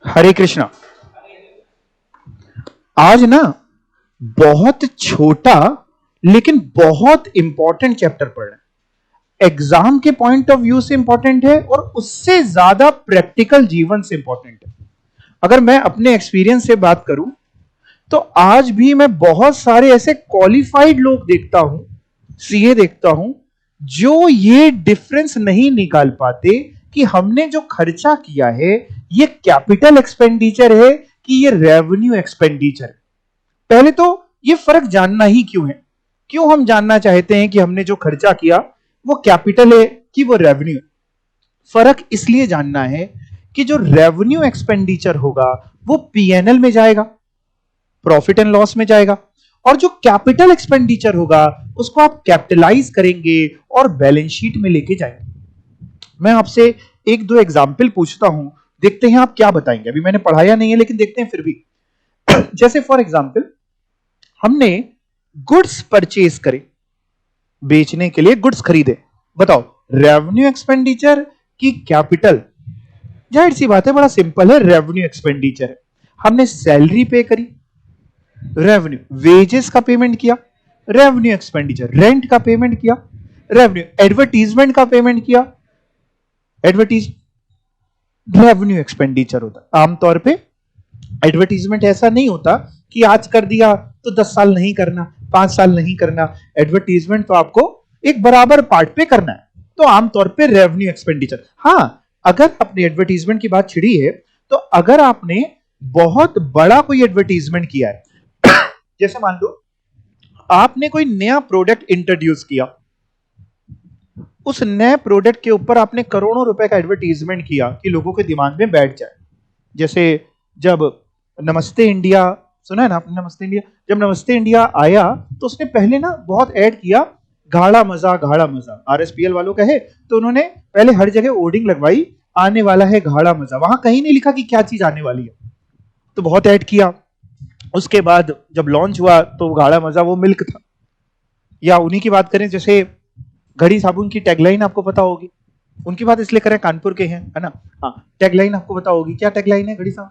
हरे कृष्णा। आज ना बहुत छोटा लेकिन बहुत इंपॉर्टेंट चैप्टर पढ़ रहे हैं। एग्जाम के पॉइंट ऑफ व्यू से इंपॉर्टेंट है और उससे ज्यादा प्रैक्टिकल जीवन से इंपॉर्टेंट है। अगर मैं अपने एक्सपीरियंस से बात करूं तो आज भी मैं बहुत सारे ऐसे क्वालिफाइड लोग देखता हूं, सीए देखता हूं, जो ये डिफरेंस नहीं निकाल पाते कि हमने जो खर्चा किया है ये कैपिटल एक्सपेंडिचर है कि ये रेवेन्यू एक्सपेंडिचर है। पहले तो ये फर्क जानना ही क्यों है, क्यों हम जानना चाहते हैं कि हमने जो खर्चा किया वो कैपिटल है कि वो रेवेन्यू है। फर्क इसलिए जानना है कि जो रेवेन्यू एक्सपेंडिचर होगा वो पीएनएल में जाएगा, प्रॉफिट एंड लॉस में जाएगा, और जो कैपिटल एक्सपेंडिचर होगा उसको आप कैपिटलाइज करेंगे और बैलेंस शीट में लेके जाएंगे। मैं आपसे एक दो एग्जाम्पल पूछता हूं, देखते हैं आप क्या बताएंगे। अभी मैंने पढ़ाया नहीं है लेकिन देखते हैं फिर भी। जैसे फॉर एग्जाम्पल हमने गुड्स परचेज करे, बेचने के लिए गुड्स खरीदे, बताओ रेवेन्यू एक्सपेंडिचर की कैपिटल? जाहिर सी बात है, बड़ा सिंपल है, रेवेन्यू एक्सपेंडिचर। हमने सैलरी पे करी, रेवेन्यू। वेजेस का पेमेंट किया, रेवेन्यू एक्सपेंडिचर। रेंट का पेमेंट किया, रेवेन्यू। एडवर्टीजमेंट का पेमेंट किया, एडवर्टीज रेवेन्यू एक्सपेंडिचर होता। आमतौर पे एडवर्टीजमेंट ऐसा नहीं होता कि आज कर दिया तो 10 साल नहीं करना, 5 साल नहीं करना। एडवर्टीजमेंट तो आपको एक बराबर पार्ट पे करना है, तो आमतौर पे रेवेन्यू एक्सपेंडिचर। हाँ, अगर अपनी एडवर्टीजमेंट की बात छिड़ी है तो अगर आपने बहुत बड़ा कोई एडवर्टीजमेंट किया है, जैसे मान लो आपने कोई नया प्रोडक्ट इंट्रोड्यूस किया, उस नए प्रोडक्ट के ऊपर आपने करोड़ों रुपए का एडवर्टीजमेंट किया कि लोगों के दिमाग में बैठ जाए। जैसे जब नमस्ते इंडिया, सुना है ना आपने नमस्ते इंडिया? जब नमस्ते इंडिया आया तो उसने पहले ना बहुत ऐड किया, गाढ़ा मजा गाढ़ा मजा। आरएसपीएल वालों का है तो उन्होंने पहले हर जगह होर्डिंग लगवाई, आने वाला है गाढ़ा मजा। वहां कहीं नहीं लिखा कि क्या चीज आने वाली है, तो बहुत ऐड किया। उसके बाद जब लॉन्च हुआ तो गाढ़ा मजा वो मिल्क था। या उन्हीं की बात करें, जैसे घड़ी साबुन की टैगलाइन आपको पता होगी, उनकी बात इसलिए करें, कानपुर के हैं, है ना? हाँ, टैगलाइन आपको पता होगी, क्या टैगलाइन है घड़ी साबुन?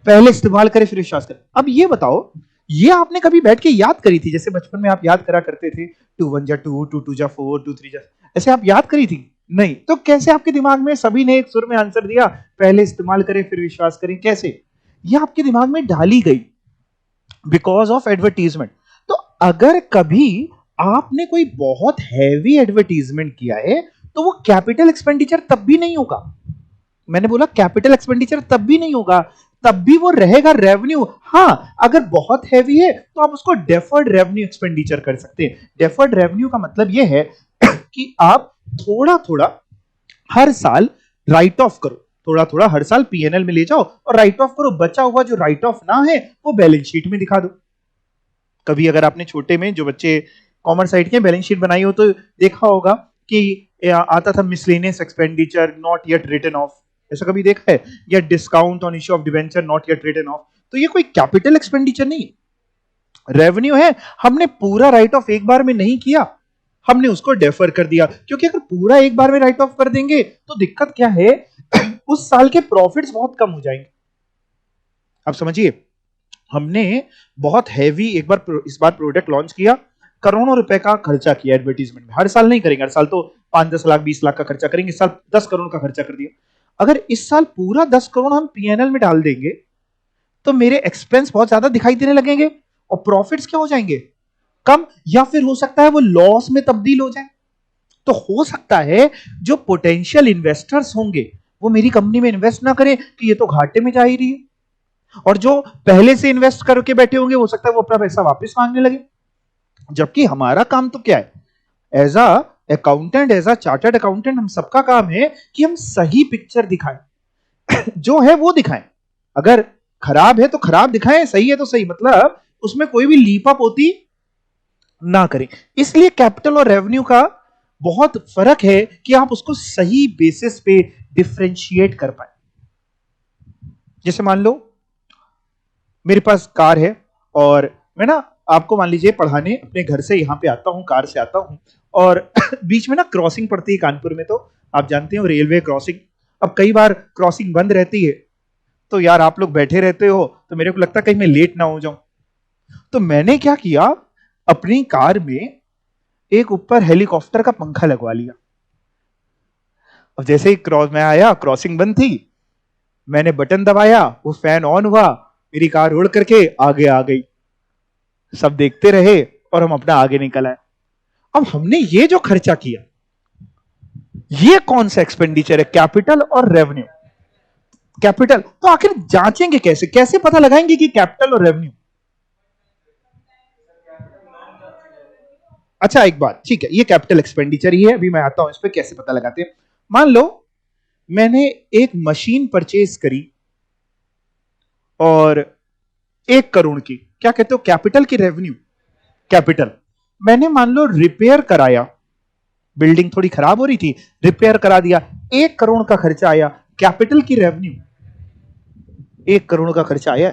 पहले इस्तेमाल करें फिर विश्वास करें। अब ये बताओ, ये आपने कभी बैठ के याद करी थी? जैसे बचपन में आप याद करा करते थे, 2 1 जा 2, 2 2 जा 4, 2 3 जा, ऐसे आप याद करी थी? नहीं। तो कैसे आपके दिमाग में सभी ने एक सुर में आंसर दिया, पहले इस्तेमाल करें फिर विश्वास करें? कैसे ये आपके दिमाग में डाली गई? Because of advertisement. तो अगर कभी आपने कोई बहुत हैवी एडवर्टीजमेंट किया है तो वो कैपिटल एक्सपेंडिचर तब भी नहीं होगा। मैंने बोला कैपिटल एक्सपेंडिचर तब भी नहीं होगा, तब भी वो रहेगा रेवेन्यू। हाँ, अगर बहुत हैवी है तो आप उसको डेफर्ड रेवेन्यू एक्सपेंडिचर कर सकते हैं। डेफर्ड रेवेन्यू का मतलब यह है कि आप थोड़ा थोड़ा हर साल राइट ऑफ करो, थोड़ा थोड़ा हर साल पीएनएल में ले जाओ और राइट ऑफ करो। बचा हुआ जो राइट ऑफ ना है वो बैलेंस शीट में दिखा दो। कभी अगर आपने छोटे में, जो बच्चे कॉमर्स साइड के, बैलेंस शीट बनाई हो तो देखा होगा कि आता था miscellaneous expenditure not yet written off, ऐसा कभी देखा है? या discount on issue of debenture not yet written off. तो ये कोई कैपिटल एक्सपेंडिचर नहीं है, रेवेन्यू है। हमने पूरा राइट ऑफ एक बार में नहीं किया, हमने उसको डेफर कर दिया। क्योंकि अगर पूरा एक बार में राइट ऑफ कर देंगे तो दिक्कत क्या है, उस साल के प्रॉफिट्स बहुत कम हो जाएंगे। आप समझिए, हमने बहुत हैवी एक बार इस बार प्रोडक्ट लॉन्च किया, करोड़ों रुपए का खर्चा किया एडवर्टीजमेंट में। हर साल नहीं करेंगे, हर साल तो 5 10 लाख 20 लाख का खर्चा करेंगे, इस साल 10 करोड़ का खर्चा कर दिया। अगर इस साल पूरा 10 करोड़ हम पीएनएल में डाल देंगे तो मेरे एक्सपेंस बहुत ज्यादा दिखाई देने लगेंगे और प्रॉफिट्स क्या हो जाएंगे, कम। या फिर हो सकता है वो लॉस में तब्दील हो जाए। तो हो सकता है जो पोटेंशियल इन्वेस्टर्स होंगे वो मेरी कंपनी में इन्वेस्ट ना करें कि ये तो घाटे में जा ही रही है, और जो पहले से इन्वेस्ट करके बैठे होंगे हो सकता है वो अपना पैसा वापस मांगने लगे। जबकि हमारा काम तो क्या है, as a accountant, as a chartered accountant, हम सबका काम है कि हम सही पिक्चर दिखाएं, जो है वो दिखाएं। अगर खराब है तो खराब दिखाएं, सही है तो सही, मतलब उसमें कोई भी लीप अप होती ना करें। इसलिए कैपिटल और रेवेन्यू का बहुत फर्क है कि आप उसको सही बेसिस पे डिफरेंशिएट कर पाए। जैसे मान लो मेरे पास कार है और मैं ना आपको मान लीजिए पढ़ाने अपने घर से यहां पे आता हूं, कार से आता हूं, और बीच में ना क्रॉसिंग पड़ती है कानपुर में, तो आप जानते हो रेलवे क्रॉसिंग। अब कई बार क्रॉसिंग बंद रहती है तो यार आप लोग बैठे रहते हो तो मेरे को लगता है कहीं मैं लेट ना हो जाऊं। तो मैंने क्या किया, अपनी कार में एक ऊपर हेलीकॉप्टर का पंखा लगवा लिया। अब जैसे ही क्रॉस में आया, क्रॉसिंग बंद थी, मैंने बटन दबाया, वो फैन ऑन हुआ, मेरी कार उड़ करके आगे आ गई। सब देखते रहे और हम अपना आगे निकल आए। अब हमने ये जो खर्चा किया, ये कौन सा एक्सपेंडिचर है, कैपिटल और रेवेन्यू? कैपिटल। तो आखिर जांचेंगे कैसे, कैसे पता लगाएंगे कि कैपिटल और रेवेन्यू? अच्छा एक बात, ठीक है, ये कैपिटल एक्सपेंडिचर ही है, अभी मैं आता हूं इस पे कैसे पता लगाते हैं। मान लो मैंने एक मशीन परचेज करी और 1 करोड़ की, क्या कहते हो, कैपिटल की रेवेन्यू? कैपिटल। मैंने मान लो रिपेयर कराया, बिल्डिंग थोड़ी खराब हो रही थी, रिपेयर करा दिया, 1 करोड़ का खर्चा आया, कैपिटल की रेवेन्यू? 1 करोड़ का खर्चा आया।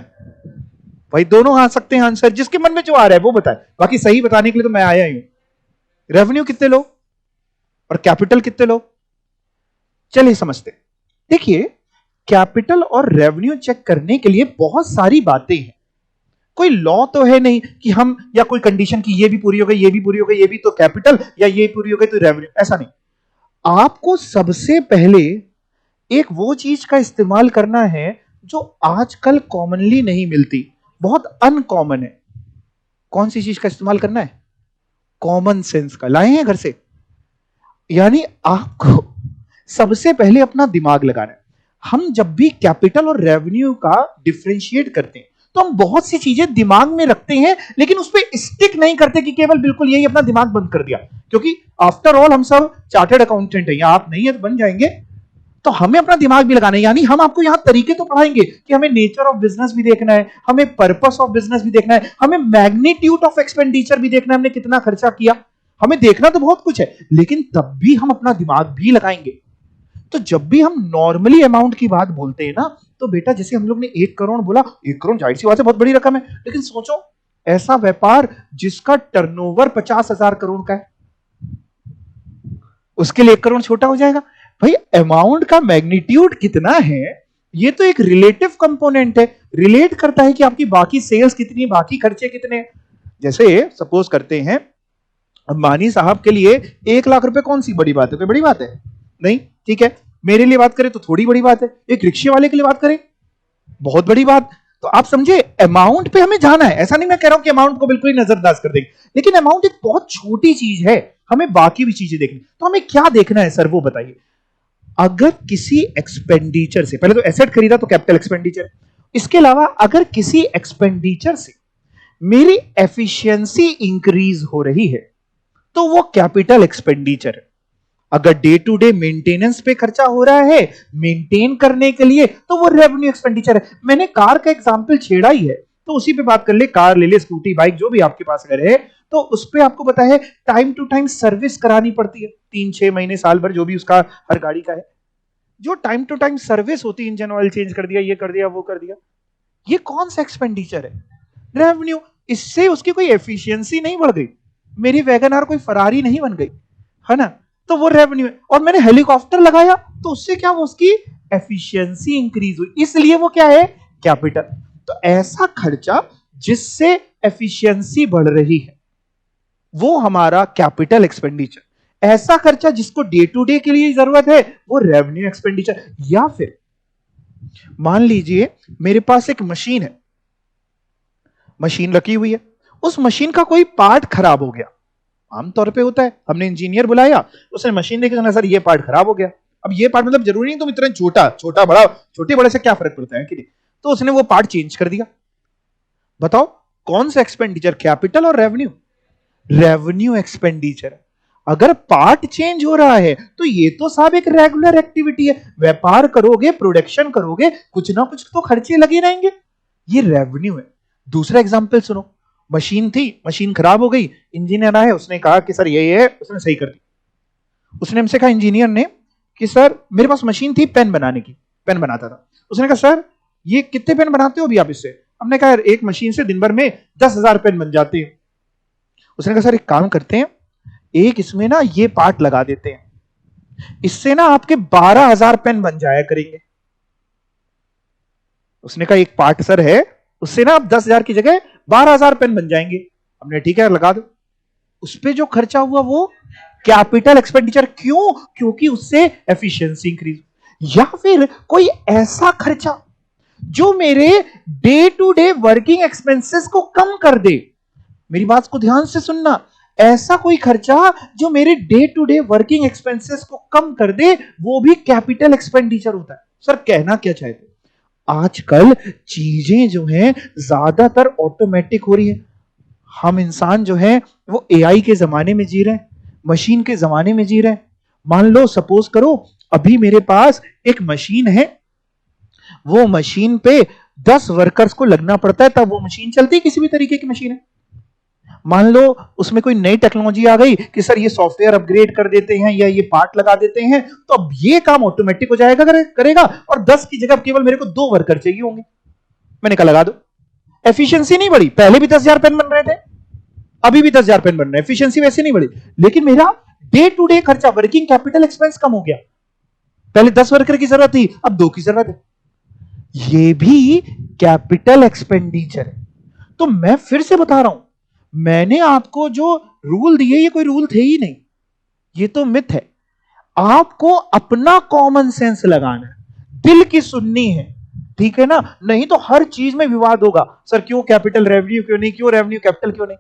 भाई दोनों आ सकते हैं आंसर, जिसके मन में जो आ रहा है वो बताए, बाकी सही बताने के लिए तो मैं आया ही हूं। रेवेन्यू कितने लो और कैपिटल कितने लो, चलिए समझते। देखिए, कैपिटल और रेवेन्यू चेक करने के लिए बहुत सारी बातें हैं। कोई लॉ तो है नहीं कि हम, या कोई कंडीशन की ये भी पूरी हो गई, ये भी पूरी हो गई, ये भी तो कैपिटल, या ये पूरी हो गई तो रेवेन्यू, ऐसा नहीं। आपको सबसे पहले एक वो चीज का इस्तेमाल करना है जो आजकल कॉमनली नहीं मिलती, बहुत अनकॉमन है। कौन सी चीज का इस्तेमाल करना है? कॉमन सेंस का। लाए हैं घर से? यानी आपको सबसे पहले अपना दिमाग लगाना है। हम जब भी कैपिटल और रेवेन्यू का डिफरेंशिएट करते हैं तो हम बहुत सी चीजें दिमाग में रखते हैं, लेकिन उस पर स्टिक नहीं करते कि केवल बिल्कुल यही अपना दिमाग बंद कर दिया, क्योंकि आफ्टर ऑल हम सब चार्टर्ड अकाउंटेंट हैं, या आप नहीं है तो बन जाएंगे। तो हमें अपना दिमाग भी लगाना है, यानी हम आपको यहां तरीके तो पढ़ाएंगे कि हमें नेचर ऑफ बिजनेस भी देखना है, हमें पर्पस ऑफ बिजनेस भी देखना है, हमें मैग्नीट्यूड ऑफ एक्सपेंडिचर भी देखना है, हमने कितना खर्चा किया, हमें देखना तो बहुत कुछ है, लेकिन तब भी हम अपना दिमाग भी लगाएंगे। तो जब भी हम नॉर्मली अमाउंट की बात बोलते हैं ना, तो बेटा जैसे हम लोग ने 1 करोड़ बोला, 1 करोड़ जाहिर सी बात है बहुत बड़ी रकम है, लेकिन सोचो ऐसा व्यापार जिसका टर्नओवर 50,000 करोड़ का है, उसके लिए 1 करोड़ छोटा हो जाएगा। भाई अमाउंट का मैग्नीट्यूड कितना है, ये तो एक रिलेटिव कंपोनेंट है, रिलेट करता है कि आपकी बाकी सेल्स कितनी, बाकी खर्चे कितने। जैसे सपोज करते हैं अंबानी साहब के लिए 1 लाख रुपए कौन सी बड़ी बात है, कोई बड़ी बात है नहीं, ठीक है। मेरे लिए बात करें तो थोड़ी बड़ी बात है, एक रिक्शे वाले के लिए बात करें बहुत बड़ी बात। तो आप समझे, अमाउंट पे हमें जाना है, ऐसा नहीं मैं कह रहा हूं कि अमाउंट को बिल्कुल ही नजरअंदाज कर देंगे, लेकिन अमाउंट एक बहुत छोटी चीज है, हमें बाकी भी चीजें देखनी। तो हमें क्या देखना है सर, वो बताइए। अगर किसी एक्सपेंडिचर से, पहले तो एसेट खरीदा तो कैपिटल एक्सपेंडिचर, इसके अलावा अगर किसी एक्सपेंडिचर से मेरी एफिशिएंसी इंक्रीज हो रही है तो वो कैपिटल एक्सपेंडिचर है। अगर डे टू डे मेंटेनेंस पे खर्चा हो रहा है, मेंटेन करने के लिए, तो वो रेवेन्यू एक्सपेंडिचर है। मैंने कार का एग्जांपल छेड़ा ही है तो उसी पे बात कर ले, कार ले ले, स्कूटी, बाइक, जो भी आपके पास अगर है, तो उस पे आपको पता है टाइम टू टाइम सर्विस करानी पड़ती है, 3-6 महीने, साल भर, जो भी उसका हर गाड़ी का है, जो टाइम टू टाइम सर्विस होती है, इंजन ऑयल चेंज कर दिया, ये कर दिया, वो कर दिया, ये कौन सा एक्सपेंडिचर है? रेवेन्यू। इससे उसकी कोई एफिशिएंसी नहीं बढ़ गई, मेरी वैगन आर कोई फरारी नहीं बन गई, है ना, तो वो रेवेन्यू है। और मैंने हेलीकॉप्टर लगाया तो उससे क्या, वो उसकी एफिशिएंसी इंक्रीज हुई, इसलिए वो क्या है, कैपिटल। तो ऐसा खर्चा जिससे एफिशिएंसी बढ़ रही है वो हमारा कैपिटल एक्सपेंडिचर। ऐसा खर्चा जिसको डे टू डे के लिए जरूरत है वो रेवेन्यू एक्सपेंडिचर। या फिर मान लीजिए मेरे पास एक मशीन है, मशीन रखी हुई है, उस मशीन का कोई पार्ट खराब हो गया, आमतौर पे होता है, हमने इंजीनियर बुलाया, उसने मशीन देखी, कहना सर ये पार्ट खराब हो गया। अब ये पार्ट मतलब जरूरी नहीं तुम इतना छोटा, छोटा बड़ा, छोटे बड़े से क्या फर्क पड़ता है कि नहीं, तो उसने वो पार्ट चेंज कर दिया। बताओ कौन सा एक्सपेंडिचर, कैपिटल और रेवेन्यू? Revenue expenditure. अगर पार्ट चेंज हो रहा है तो ये तो साहब एक रेगुलर एक्टिविटी है, व्यापार करोगे, प्रोडक्शन करोगे, कुछ ना कुछ तो खर्चे लगे रहेंगे, ये रेवेन्यू है। दूसरा एग्जांपल सुनो, मशीन थी, मशीन खराब हो गई, इंजीनियर आए, उसने कहा कि सर ये है, उसने सही कर दी। उसने हमसे कहा, इंजीनियर ने, कि सर मेरे पास मशीन थी पेन बनाने की, पेन बनाता था, उसने कहा सर ये कितने पेन बनाते हो अभी आप इससे? हमने कहा एक मशीन से दिन भर में 10,000 पेन बन जाते हैं। उसने कहा सर एक काम करते हैं, एक इसमें ना ये पार्ट लगा देते हैं, इससे ना आपके 12,000 पेन बन जाया करेंगे। उसने कहा एक पार्ट सर है, उससे ना अब 10,000 की जगह 12,000 पेन बन जाएंगे। हमने ठीक है लगा दो। उस पे जो खर्चा हुआ वो कैपिटल एक्सपेंडिचर। क्यों? क्योंकि उससे एफिशिएंसी इंक्रीज। या फिर कोई ऐसा खर्चा जो मेरे day to day working expenses को कम कर दे। मेरी बात को ध्यान से सुनना, ऐसा कोई खर्चा जो मेरे day to day working expenses को कम कर दे, वो भी कैपिटल एक्सपेंडिचर होता है। सर कहना क्या चाहते? आजकल चीजें जो हैं ज्यादातर ऑटोमेटिक हो रही है। हम इंसान जो है वो एआई के जमाने में जी रहे हैं, मशीन के जमाने में जी रहे हैं। मान लो सपोज करो अभी मेरे पास एक मशीन है, वो मशीन पे 10 वर्कर्स को लगना पड़ता है तब वो मशीन चलती है, किसी भी तरीके की मशीन है। मान लो उसमें कोई नई टेक्नोलॉजी आ गई कि सर ये सॉफ्टवेयर अपग्रेड कर देते हैं या ये पार्ट लगा देते हैं, तो अब ये काम ऑटोमेटिक हो जाएगा, करेगा, और 10 की जगह केवल मेरे को 2 वर्कर चाहिए होंगे। मैंने कहा लगा दो। एफिशिएंसी नहीं बढ़ी, पहले भी 10,000 पेन बन रहे थे, अभी भी 10,000 पेन बन रहे हैं, एफिशिएंसी वैसे नहीं बढ़ी, लेकिन मेरा डे टू डे खर्चा, वर्किंग कैपिटल एक्सपेंस कम हो गया। पहले 10 वर्कर की जरूरत थी, अब 2 की जरूरत है। ये भी कैपिटल एक्सपेंडिचर है। तो मैं फिर से बता रहा हूं, मैंने आपको जो रूल दिए ये कोई रूल थे ही नहीं, ये तो मिथ है। आपको अपना कॉमन सेंस लगाना है, दिल की सुननी है, ठीक है ना? नहीं तो हर चीज में विवाद होगा। सर क्यों कैपिटल रेवेन्यू क्यों नहीं, क्यों रेवेन्यू कैपिटल क्यों नहीं?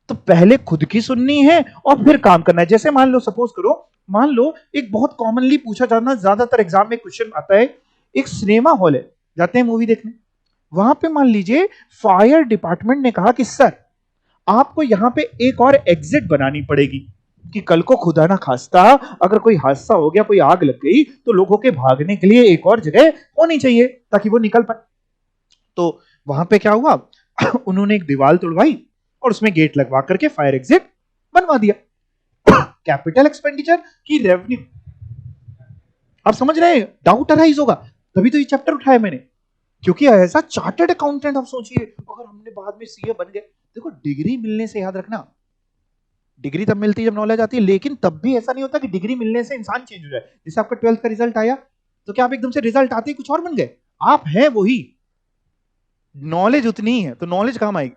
तो पहले खुद की सुननी है और फिर काम करना है। जैसे मान लो सपोज करो, मान लो एक बहुत कॉमनली पूछा जाना, ज्यादातर एग्जाम में क्वेश्चन आता है, एक सिनेमा हॉल है, जाते हैं मूवी देखने, वहां पे मान लीजिए फायर डिपार्टमेंट ने कहा कि सर आपको यहां पे एक और एग्जिट बनानी पड़ेगी कि कल को खुदा ना खास्ता अगर कोई हादसा हो गया, कोई आग लग गई, तो लोगों के भागने के लिए एक और जगह होनी चाहिए ताकि वो निकल पाए। तो वहां पे क्या हुआ उन्होंने एक दीवार तोड़वाई और उसमें गेट लगवा करके फायर एग्जिट बनवा दिया। कैपिटल एक्सपेंडिचर की रेवेन्यू। आप समझ रहे हैं? डाउट अराइज होगा, तभी तो ये चैप्टर उठाया मैंने, क्योंकि ऐसा चार्टर्ड अकाउंटेंट आप सोचिए अगर हमने बाद में सीए बन गए। देखो डिग्री मिलने से, याद रखना, डिग्री तब मिलती है जब नॉलेज आती है, लेकिन तब भी ऐसा नहीं होता कि डिग्री मिलने से इंसान चेंज हो जाए। जैसे आपका 12th का रिजल्ट आया तो क्या आप एकदम से रिजल्ट आते ही कुछ और बन गए? आप हैं वही, नॉलेज उतनी ही है, तो नॉलेज काम आएगी।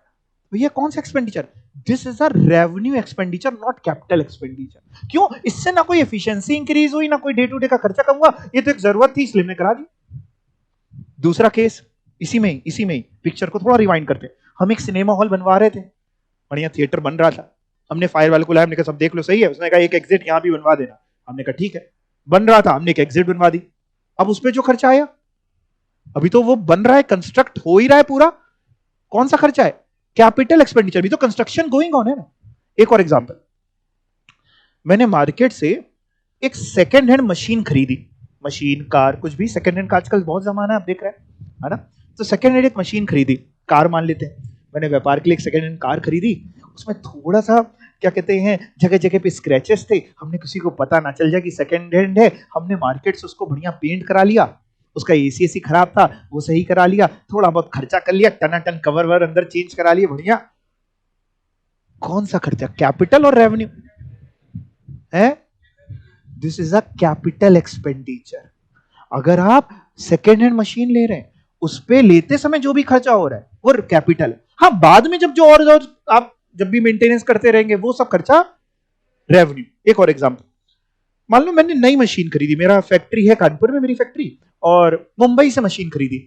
भैया कौन सा expenditure? This is a revenue expenditure, not capital expenditure. क्यों? इससे ना कोई एफिशिएंसी इंक्रीज हुई, ना कोई डे टू डे का खर्चा कम हुआ, ये तो एक जरूरत थी इसलिए हमने करा दी। दूसरा केस इसी में ही पिक्चर को थोड़ा रिवाइंड करते हैं। हम एक सिनेमा हॉल बनवा रहे थे, बढ़िया थिएटर बन रहा था, हमने फायर वाले को लाया, हमने कहा सब देख लो सही है, उसने कहा एक एग्जिट यहां भी बनवा देना। हमने कहा ठीक है, बन रहा था, हमने एक एग्जिट बनवा दी। अब उसमें जो खर्चा आया, अभी तो वो बन रहा है, कंस्ट्रक्ट हो ही रहा है पूरा, कौन सा खर्चा है? कैपिटल एक्सपेंडिचर, भी तो कंस्ट्रक्शन गोइंग ऑन है ना। एक और एग्जांपल, मैंने मार्केट से एक सेकेंड हैंड मशीन खरीदी, मशीन कार कुछ भी, सेकेंड हैंड का आजकल बहुत जमाना है, आप देख रहे हैं, है ना? तो सेकेंड हैंड एक मशीन खरीदी, कार मान लेते हैं, मैंने व्यापार के लिए एक सेकेंड हैंड कार खरीदी। उसमें थोड़ा सा क्या कहते हैं, जगह जगह पे स्क्रैचेस थे, हमने किसी को पता ना चल जाए कि सेकेंड हैंड है, हमने मार्केट से उसको बढ़िया पेंट करा लिया। उसका एसी खराब था, वो सही करा लिया, थोड़ा बहुत खर्चा कर लिया, टनाटन कवर वर अंदर चेंज करा लिए, बढ़िया। कौन सा खर्चा? कैपिटल और रेवेन्यू है? This is a capital expenditure. अगर आप सेकेंड हैंड मशीन ले रहे हैं, उस पे लेते समय जो भी खर्चा हो रहा है वो कैपिटल है। हाँ, बाद में जब जो और आप जब भी मेंटेनेंस करते रहेंगे वो सब खर्चा रेवेन्यू। एक और एग्जांपल, मान लो मैंने नई मशीन खरीदी, मेरा फैक्ट्री है कानपुर में, मेरी फैक्ट्री, और मुंबई से मशीन खरीदी।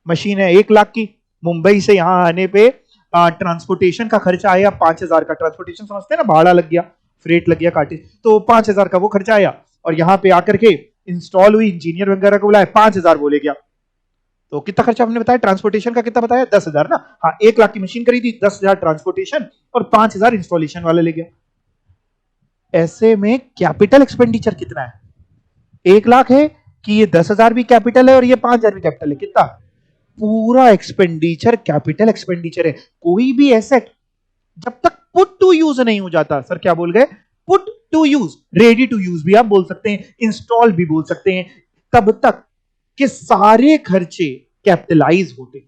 मशीन है 1 लाख की, मुंबई से यहां आने पे ट्रांसपोर्टेशन का खर्चा आया 5,000 का। ट्रांसपोर्टेशन समझते हैं ना, भाड़ा लग गया, फ्रेट लग गया, काटे, तो 5,000 का वो खर्चा आया। और यहां पे आकर के इंस्टॉल हुई, इंजीनियर वगैरह को बुलाया, 5,000 बोले गया। तो कितना खर्चा हमने बताया? ट्रांसपोर्टेशन का कितना बताया? 10,000 ना। हाँ, 1 लाख की मशीन खरीदी, 10,000 ट्रांसपोर्टेशन और 5,000 इंस्टॉलेशन वाला ले गया। ऐसे में कैपिटल एक्सपेंडिचर कितना है? 1 लाख है कि ये 10,000 भी कैपिटल है और ये 5,000 भी कैपिटल है? कितना? पूरा एक्सपेंडिचर कैपिटल एक्सपेंडिचर है। कोई भी एसेट जब तक पुट टू यूज नहीं हो जाता, सर क्या बोल गए? Put to use, ready to use भी आप बोल सकते हैं, इंस्टॉल भी बोल सकते हैं, तब तक के सारे खर्चे कैपिटलाइज होते।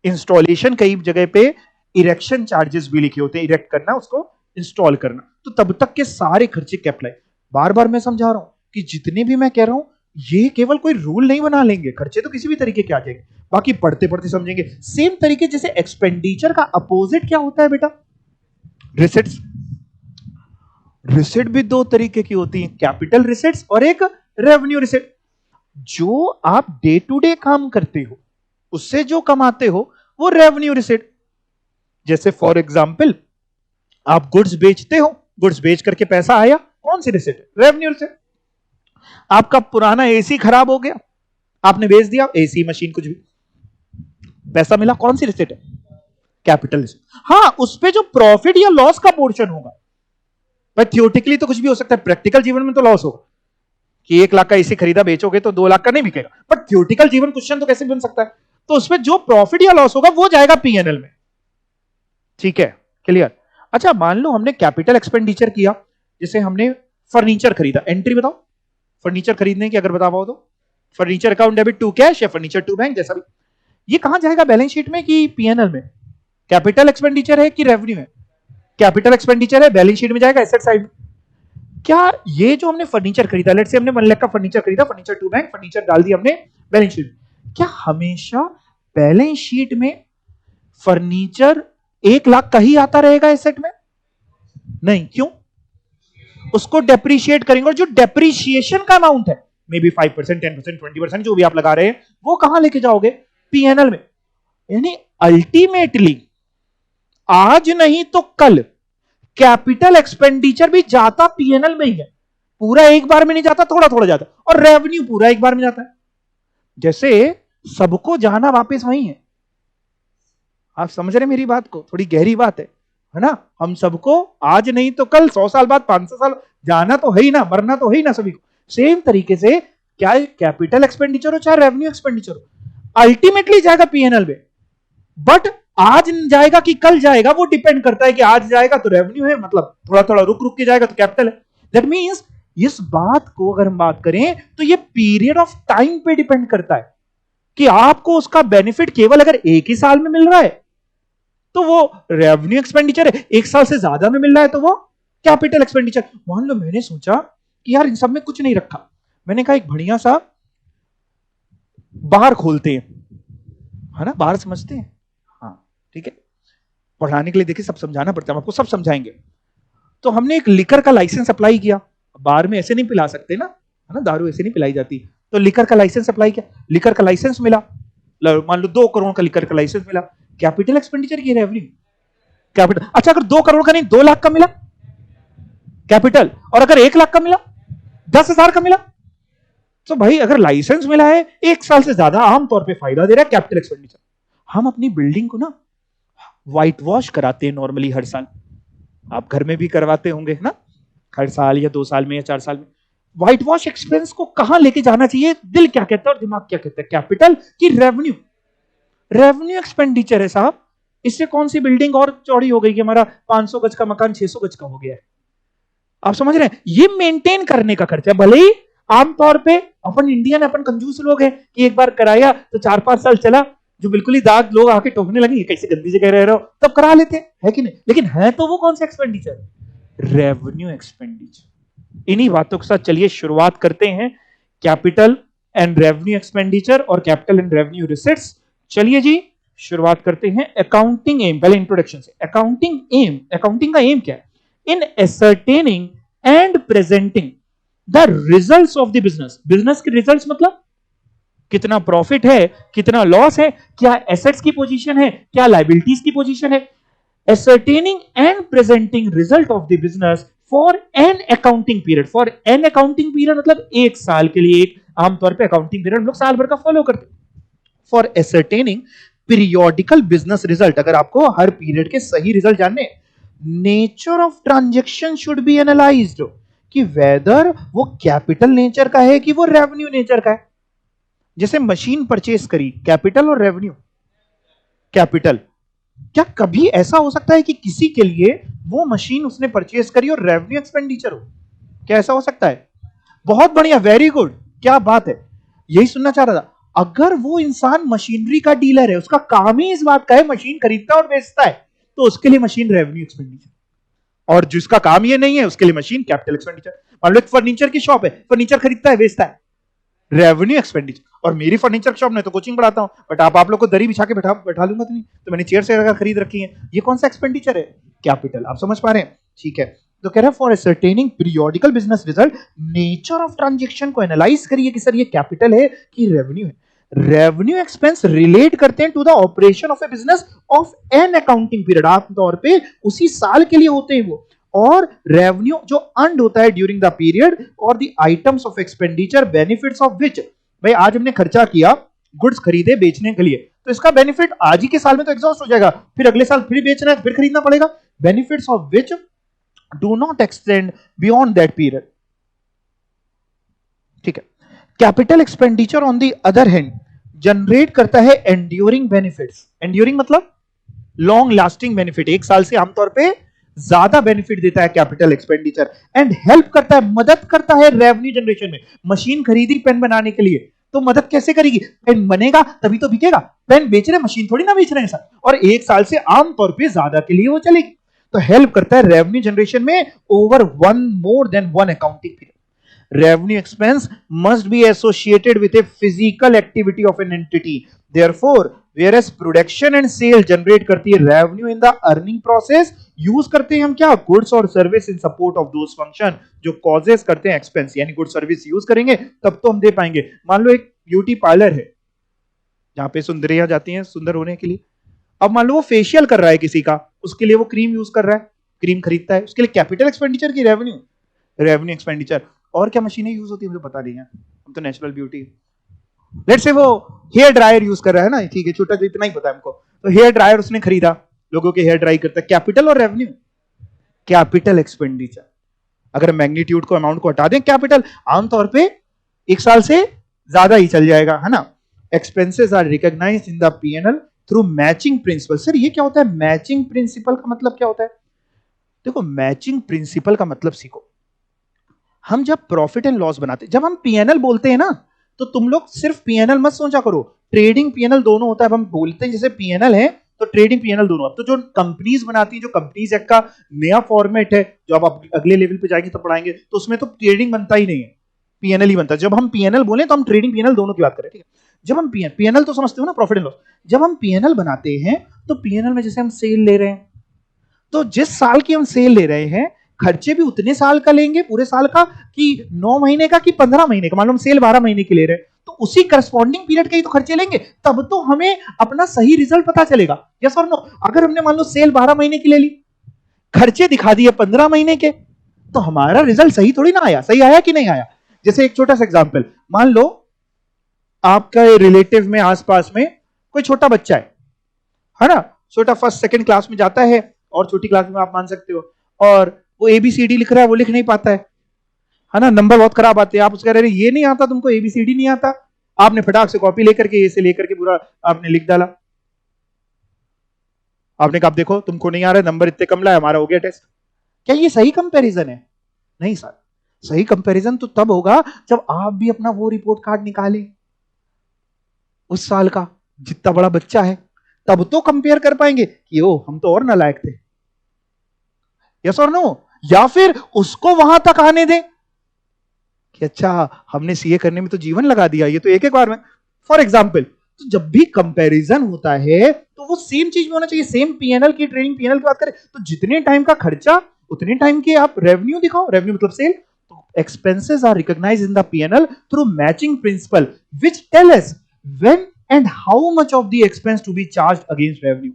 इंस्टॉलेशन कई जगह पे इरेक्शन चार्जेस भी लिखे होते हैं, इरेक्ट करना, उसको इंस्टॉल करना, तो तब तक के सारे खर्चे कैपिटलाइज। बार बार मैं समझा रहा हूं कि जितने भी मैं कह रहा हूं ये केवल कोई रूल नहीं बना लेंगे, खर्चे तो किसी भी तरीके के आ जाएंगे, बाकी पढ़ते पढ़ते समझेंगे। सेम तरीके जैसे एक्सपेंडिचर का अपोजिट क्या होता है बेटा? रिसिट्स। रिसिट भी दो तरीके की होती है, कैपिटल रिसिट्स और एक रेवेन्यू रिसिट। जो आप डे टू डे काम करते हो उससे जो कमाते हो वो रेवेन्यू रिसिट। जैसे फॉर एग्जांपल आप गुड्स बेचते हो, गुड्स बेच करके पैसा आया, कौन सी रिसिट है? Revenue receipt. आपका पुराना एसी खराब हो गया, आपने बेच दिया, एसी मशीन कुछ भी, पैसा मिला, कौन सी रिसिट है? Capital receipt. हां, उस पे जो प्रॉफिट या लॉस का पोर्शन होगा, भाई थियोरेटिकली तो कुछ भी हो सकता है, प्रैक्टिकल जीवन में तो लॉस होगा कि 1 लाख का एसी खरीदा, बेचोगे तो 2 लाख का नहीं बिकेगा, बट थियोरेटिकल जीवन क्वेश्चन तो कैसे बन सकता है? तो उसमें जो प्रॉफिट या लॉस होगा वो जाएगा पीएनएल में। ठीक है, क्लियर? अच्छा, मान लो हमने कैपिटल एक्सपेंडिचर किया, जैसे हमने फर्नीचर खरीदा, एंट्री बताओ फर्नीचर खरीदने की, अगर बता पाओ तो। Furniture account debit to cash या फर्नीचर टू बैंक, जैसा भी। ये कहां जाएगा, बैलेंस शीट में कि पीएनएल में? कैपिटल एक्सपेंडिचर है कि रेवेन्यू है? कैपिटल एक्सपेंडिचर है, बैलेंस शीट में जाएगा, एसेट साइड में। क्या ये जो हमने फर्नीचर खरीदा, लेट्स से हमने 1 लाख का फर्नीचर खरीदा, फर्नीचर टू बैंक, फर्नीचर डाल दिया हमने बैलेंस शीट, क्या हमेशा बैलेंस शीट में फर्नीचर 1 लाख का ही आता रहेगा एसेट में? नहीं, क्यों? उसको डेप्रीशिएट करेंगे, और जो डेप्रीशिएशन का अमाउंट है, मे बी 5%, 10%, 20%, जो भी आप लगा रहे हैं, वो कहां लेके जाओगे? पीएनएल में। यानी अल्टीमेटली आज नहीं तो कल कैपिटल एक्सपेंडिचर भी जाता पीएनएल में ही है, पूरा एक बार में नहीं जाता, थोड़ा थोड़ा जाता, और रेवेन्यू पूरा एक बार में जाता है। जैसे सबको जाना वापस वही है। आप समझ रहे मेरी बात को? थोड़ी गहरी बात है ना? हम सबको आज नहीं तो कल, 100 साल बाद, 500 साल जाना तो है ही ना, मरना तो है ही ना सभी को। सेम तरीके से क्या कैपिटल एक्सपेंडिचर हो चाहे रेवेन्यू एक्सपेंडिचर हो, अल्टीमेटली जाएगा पीएनएल में, बट आज जाएगा कि कल जाएगा वो डिपेंड करता है कि आज जाएगा तो रेवेन्यू है, मतलब थोड़ा थोड़ा रुक रुक के जाएगा तो कैपिटल है। दैट मींस इस बात को अगर हम बात करें तो ये पीरियड ऑफ टाइम पे डिपेंड करता है कि आपको उसका बेनिफिट केवल अगर एक ही साल में मिल रहा है तो वो रेवेन्यू एक्सपेंडिचर है, 1 साल से ज्यादा में मिल रहा है तो वो कैपिटल एक्सपेंडिचर। मान लो मैंने सोचा कि यार इन सब में कुछ नहीं रखा, मैंने कहा एक बढ़िया सा बार खोलते हैं, है ना? बार समझते हैं? हाँ, ठीक है। पढ़ाने के लिए देखिए सब समझाना पड़ता है, हम आपको सब समझाएंगे। तो हमने एक लिकर का लाइसेंस अप्लाई किया, बार में ऐसे नहीं पिला सकते ना, है ना? दारू ऐसे नहीं पिलाई जाती, तो लिकर का लाइसेंस अप्लाई किया, लिकर का लाइसेंस मिला, मान लो 2 करोड़ का लिकर का लाइसेंस मिला, कैपिटल एक्सपेंडिचर की रेवेन्यू कैपिटल। अच्छा, अगर 2 करोड़ का नहीं 2 लाख का मिला कैपिटल, और अगर 1 लाख का मिला, 10,000 का मिला, तो भाई अगर लाइसेंस मिला है 1 साल से ज्यादा, आमतौर पे फायदा दे रहा है कैपिटल एक्सपेंडिचर। हम अपनी बिल्डिंग को ना व्हाइट वॉश कराते हैं नॉर्मली हर साल, आप घर में भी करवाते होंगे ना, हर साल या 2 साल में या 4 साल में। व्हाइट वॉश एक्सपेंस को कहां लेके जाना चाहिए? दिल क्या कहता है और दिमाग क्या कहता है, कैपिटल की रेवेन्यू? रेवेन्यू एक्सपेंडिचर है साहब। इससे कौन सी बिल्डिंग और चौड़ी हो गई कि हमारा 500 गज का मकान 600 गज का हो गया है? आप समझ रहे हैं? ये मेंटेन करने का खर्चा, भले ही आमतौर पे अपन इंडियन, अपन कंजूस लोग हैं कि एक बार कराया तो 4-5 साल चला, जो बिल्कुल ही दाग लोग आके टोकने लगे कैसे गंदी जगह रह रहे हो, तब करा लेते हैं, है कि नहीं? लेकिन है तो वो कौन सा एक्सपेंडिचर? Revenue expenditure. इन्हीं बातों के साथ चलिए शुरुआत करते हैं, कैपिटल एंड रेवेन्यू एक्सपेंडिचर और कैपिटल एंड रेवेन्यू रिसिट्स। चलिए जी शुरुआत करते हैं। अकाउंटिंग एम, पहले इंट्रोडक्शन से। अकाउंटिंग एम, अकाउंटिंग का एम क्या है? In ascertaining and presenting the results of the business. Business के रिजल्ट्स मतलब कितना प्रॉफिट है, कितना लॉस है, क्या एसेट्स की पोजीशन है, क्या लायबिलिटीज की पोजीशन है। Ascertaining and presenting result of the business for an accounting period. For an accounting period मतलब 1 साल के लिए, एक आमतौर पे अकाउंटिंग पीरियड हम लोग साल भर का फॉलो करते हैं। फॉर एसर्टेनिंग पीरियोडिकल बिजनेस रिजल्ट, अगर आपको हर पीरियड के सही रिजल्ट जानने, nature of transaction should be analysed, कि वेदर वो कैपिटल नेचर का है कि वो रेवेन्यू नेचर का है। जैसे मशीन परचेस करी, कैपिटल और रेवेन्यू? कैपिटल। क्या कभी ऐसा हो सकता है कि किसी के लिए वो मशीन उसने परचेस करी और रेवेन्यू एक्सपेंडिचर हो? क्या ऐसा हो सकता है? बहुत बढ़िया, वेरी गुड, क्या बात है, यही सुनना चाह रहा था। अगर वो इंसान मशीनरी का डीलर है, उसका काम ही इस बात का है मशीन खरीदता और बेचता है, तो उसके लिए मशीन रेवेन्यू एक्सपेंडिचर। और जिसका काम ये नहीं है उसके लिए मशीन कैपिटल एक्सपेंडिचर। मान लो एक फर्नीचर की शॉप है, फर्नीचर खरीदता है बेचता है, रेवेन्यू एक्सपेंडिचर। और मेरी फर्नीचर शॉप में तो कोचिंग पढ़ाता हूं, बट आप लोग को दरी बिछा के बैठा लूंगा तो नहीं, तो मैंने चेयर से खरीद रखी है, ये कौन सा एक्सपेंडिचर है? कैपिटल। आप समझ पा रहे हैं? ठीक है, तो कह रहा है for ascertaining periodical business result, nature of transaction को एनालाइज करिए कि सर ये कैपिटल है कि रेवेन्यू है। रेवेन्यू एक्सपेंस रिलेट करते हैं to the operation of a business of an accounting period, आमतौर पे उसी साल के लिए होते हैं वो। और रेवेन्यू जो अर्न्ड होता है ड्यूरिंग द पीरियड और the items of expenditure benefits of which, भाई आज हमने खर्चा किया, गुड्स खरीदे बेचने के लिए, तो इसका बेनिफिट आज ही के साल में तो एग्जॉस्ट हो जाएगा, फिर अगले साल फिर बेचना है, फिर खरीदना पड़ेगा। Benefits of which do not extend beyond that period. ठीक है। Capital expenditure on the other hand generate करता है एंड्यूरिंग बेनिफिट्स। एंड्यूरिंग मतलब लॉन्ग लास्टिंग बेनिफिट, एक साल से आमतौर पे ज्यादा बेनिफिट देता है कैपिटल एक्सपेंडिचर। एंड हेल्प करता है, मदद करता है रेवेन्यू जनरेशन में। मशीन खरीदी पेन बनाने के लिए, तो मदद कैसे करेगी? पेन बनेगा तभी तो बिकेगा, पेन बेच रहे मशीन थोड़ी ना बेच रहे हैं सर, और एक साल से आमतौर पे ज्यादा के लिए वो चलेगी। तो हेल्प करता है रेवेन्यू जनरेशन में over one more than one accounting period. Revenue expense must be associated with a physical activity of an entity. Therefore, whereas production and sale generate करती है revenue in the earning process, use करते हैं हम क्या? Goods और service in support of those function जो causes करते हैं expense, यानी good service use करेंगे तब तो हम दे पाएंगे। मान लो एक ब्यूटी पार्लर है जहां पे सुंदरियां जाती हैं सुंदर होने के लिए। अब मान लो वो फेशियल कर रहा है किसी का, उसके लिए वो क्रीम यूज कर रहा है, क्रीम खरीदता है, उसके लिए कैपिटल एक्सपेंडिचर की रेवेन्यू, रेवेन्यू एक्सपेंडिचर। और क्या मशीनें यूज होती है मुझे पता नहीं है, हम तो नेचुरल ब्यूटी, लेट्स से वो हेयर ड्रायर यूज कर रहा है ना, ठीक है, छोटा जो इतना ही पता है हमको, तो हेयर ड्रायर उसने खरीदा, लोगों के हेयर ड्राई करता है, कैपिटल और रेवेन्यू, कैपिटल एक्सपेंडिचर। अगर मैग्नीट्यूड को अमाउंट को हटा दें, कैपिटल आमतौर पे एक साल से ज्यादा ही चल जाएगा, है ना। Expenses are recognised in the PNL through matching principle. Sir ये क्या होता है मैचिंग प्रिंसिपल का मतलब क्या होता है? देखो मैचिंग प्रिंसिपल का मतलब सीखो। हम जब प्रॉफिट एंड लॉस बनाते, जब हम पीएनएल बोलते हैं ना, तो तुम लोग सिर्फ पीएनएल मत सोचा करो, ट्रेडिंग पीएनएल दोनों होता है। अब हम बोलते हैं जैसे पीएनएल है तो ट्रेडिंग पीएनएल दोनों। अब तो जो कंपनीज बनाती है, जो कंपनीज एक्ट का नया फॉर्मेट है, जो अब अगले लेवल पे जाएंगे तो पढ़ाएंगे, तो उसमें तो ट्रेडिंग बनता ही नहीं है, पीएनएल ही बनता है। जब हम पीएनएल बोले तो हम ट्रेडिंग पीएनएल दोनों की बात करें, ठीक है। जब हम पीएनएल तो समझते हो ना, प्रॉफिट एंड लॉस। जब हम पीएनएल बनाते हैं तो पीएनएल में जैसे हम सेल ले रहे हैं, तो जिस साल की हम सेल ले रहे हैं, खर्चे भी उतने साल का लेंगे, पूरे साल का, कि 9 महीने का कि 15 महीने का। मान लो हम सेल 12 महीने की ले रहे हैं, तो उसी करस्पॉन्डिंग पीरियड के ही तो खर्चे लेंगे, तब तो हमें अपना सही रिजल्ट पता चलेगा। यस और नो? अगर हमने मान लो सेल 12 महीने की ले ली, खर्चे दिखा दिए 15 महीने के, तो हमारा रिजल्ट सही थोड़ी ना आया। सही आया कि नहीं आया? जैसे एक छोटा सा एग्जांपल, मान लो आपका रिलेटिव में आसपास में कोई छोटा बच्चा है ना, छोटा फर्स्ट सेकंड क्लास में जाता है, और छोटी क्लास में आप मान सकते हो, और वो एबीसीडी लिख रहा है, वो लिख नहीं पाता है ना, नंबर बहुत खराब आते हैं। आप उसके रहे ये नहीं आता तुमको, एबीसीडी नहीं आता, आपने फटाक से कॉपी लेकर के, ए से लेकर के पूरा आपने लिख डाला। आपने कहा देखो तुमको नहीं आ रहा है, नंबर इतने कम लाए, हमारा हो गया टेस्ट। क्या ये सही कंपैरिजन है? नहीं सर, सही कंपैरिजन तो तब होगा जब आप भी अपना वो रिपोर्ट कार्ड निकालें उस साल का, जितना बड़ा बच्चा है, तब तो कंपेयर कर पाएंगे कि ओ हम तो और नालायक थे। यस और नो? या फिर उसको वहां तक आने दें कि अच्छा हमने सीए करने में तो जीवन लगा दिया, ये तो एक बार में। फॉर एग्जाम्पल, तो जब भी कंपैरिजन होता है तो वो सेम चीज में होना चाहिए, सेम पीएनएल की, ट्रेडिंग पीएनएल की बात करें तो जितने टाइम का खर्चा उतने टाइम के आप रेवेन्यू दिखाओ, रेवेन्यू मतलब सेल। तो expenses are recognised in the PNL through matching principle which tell us when and how much of the expense to be charged against revenue.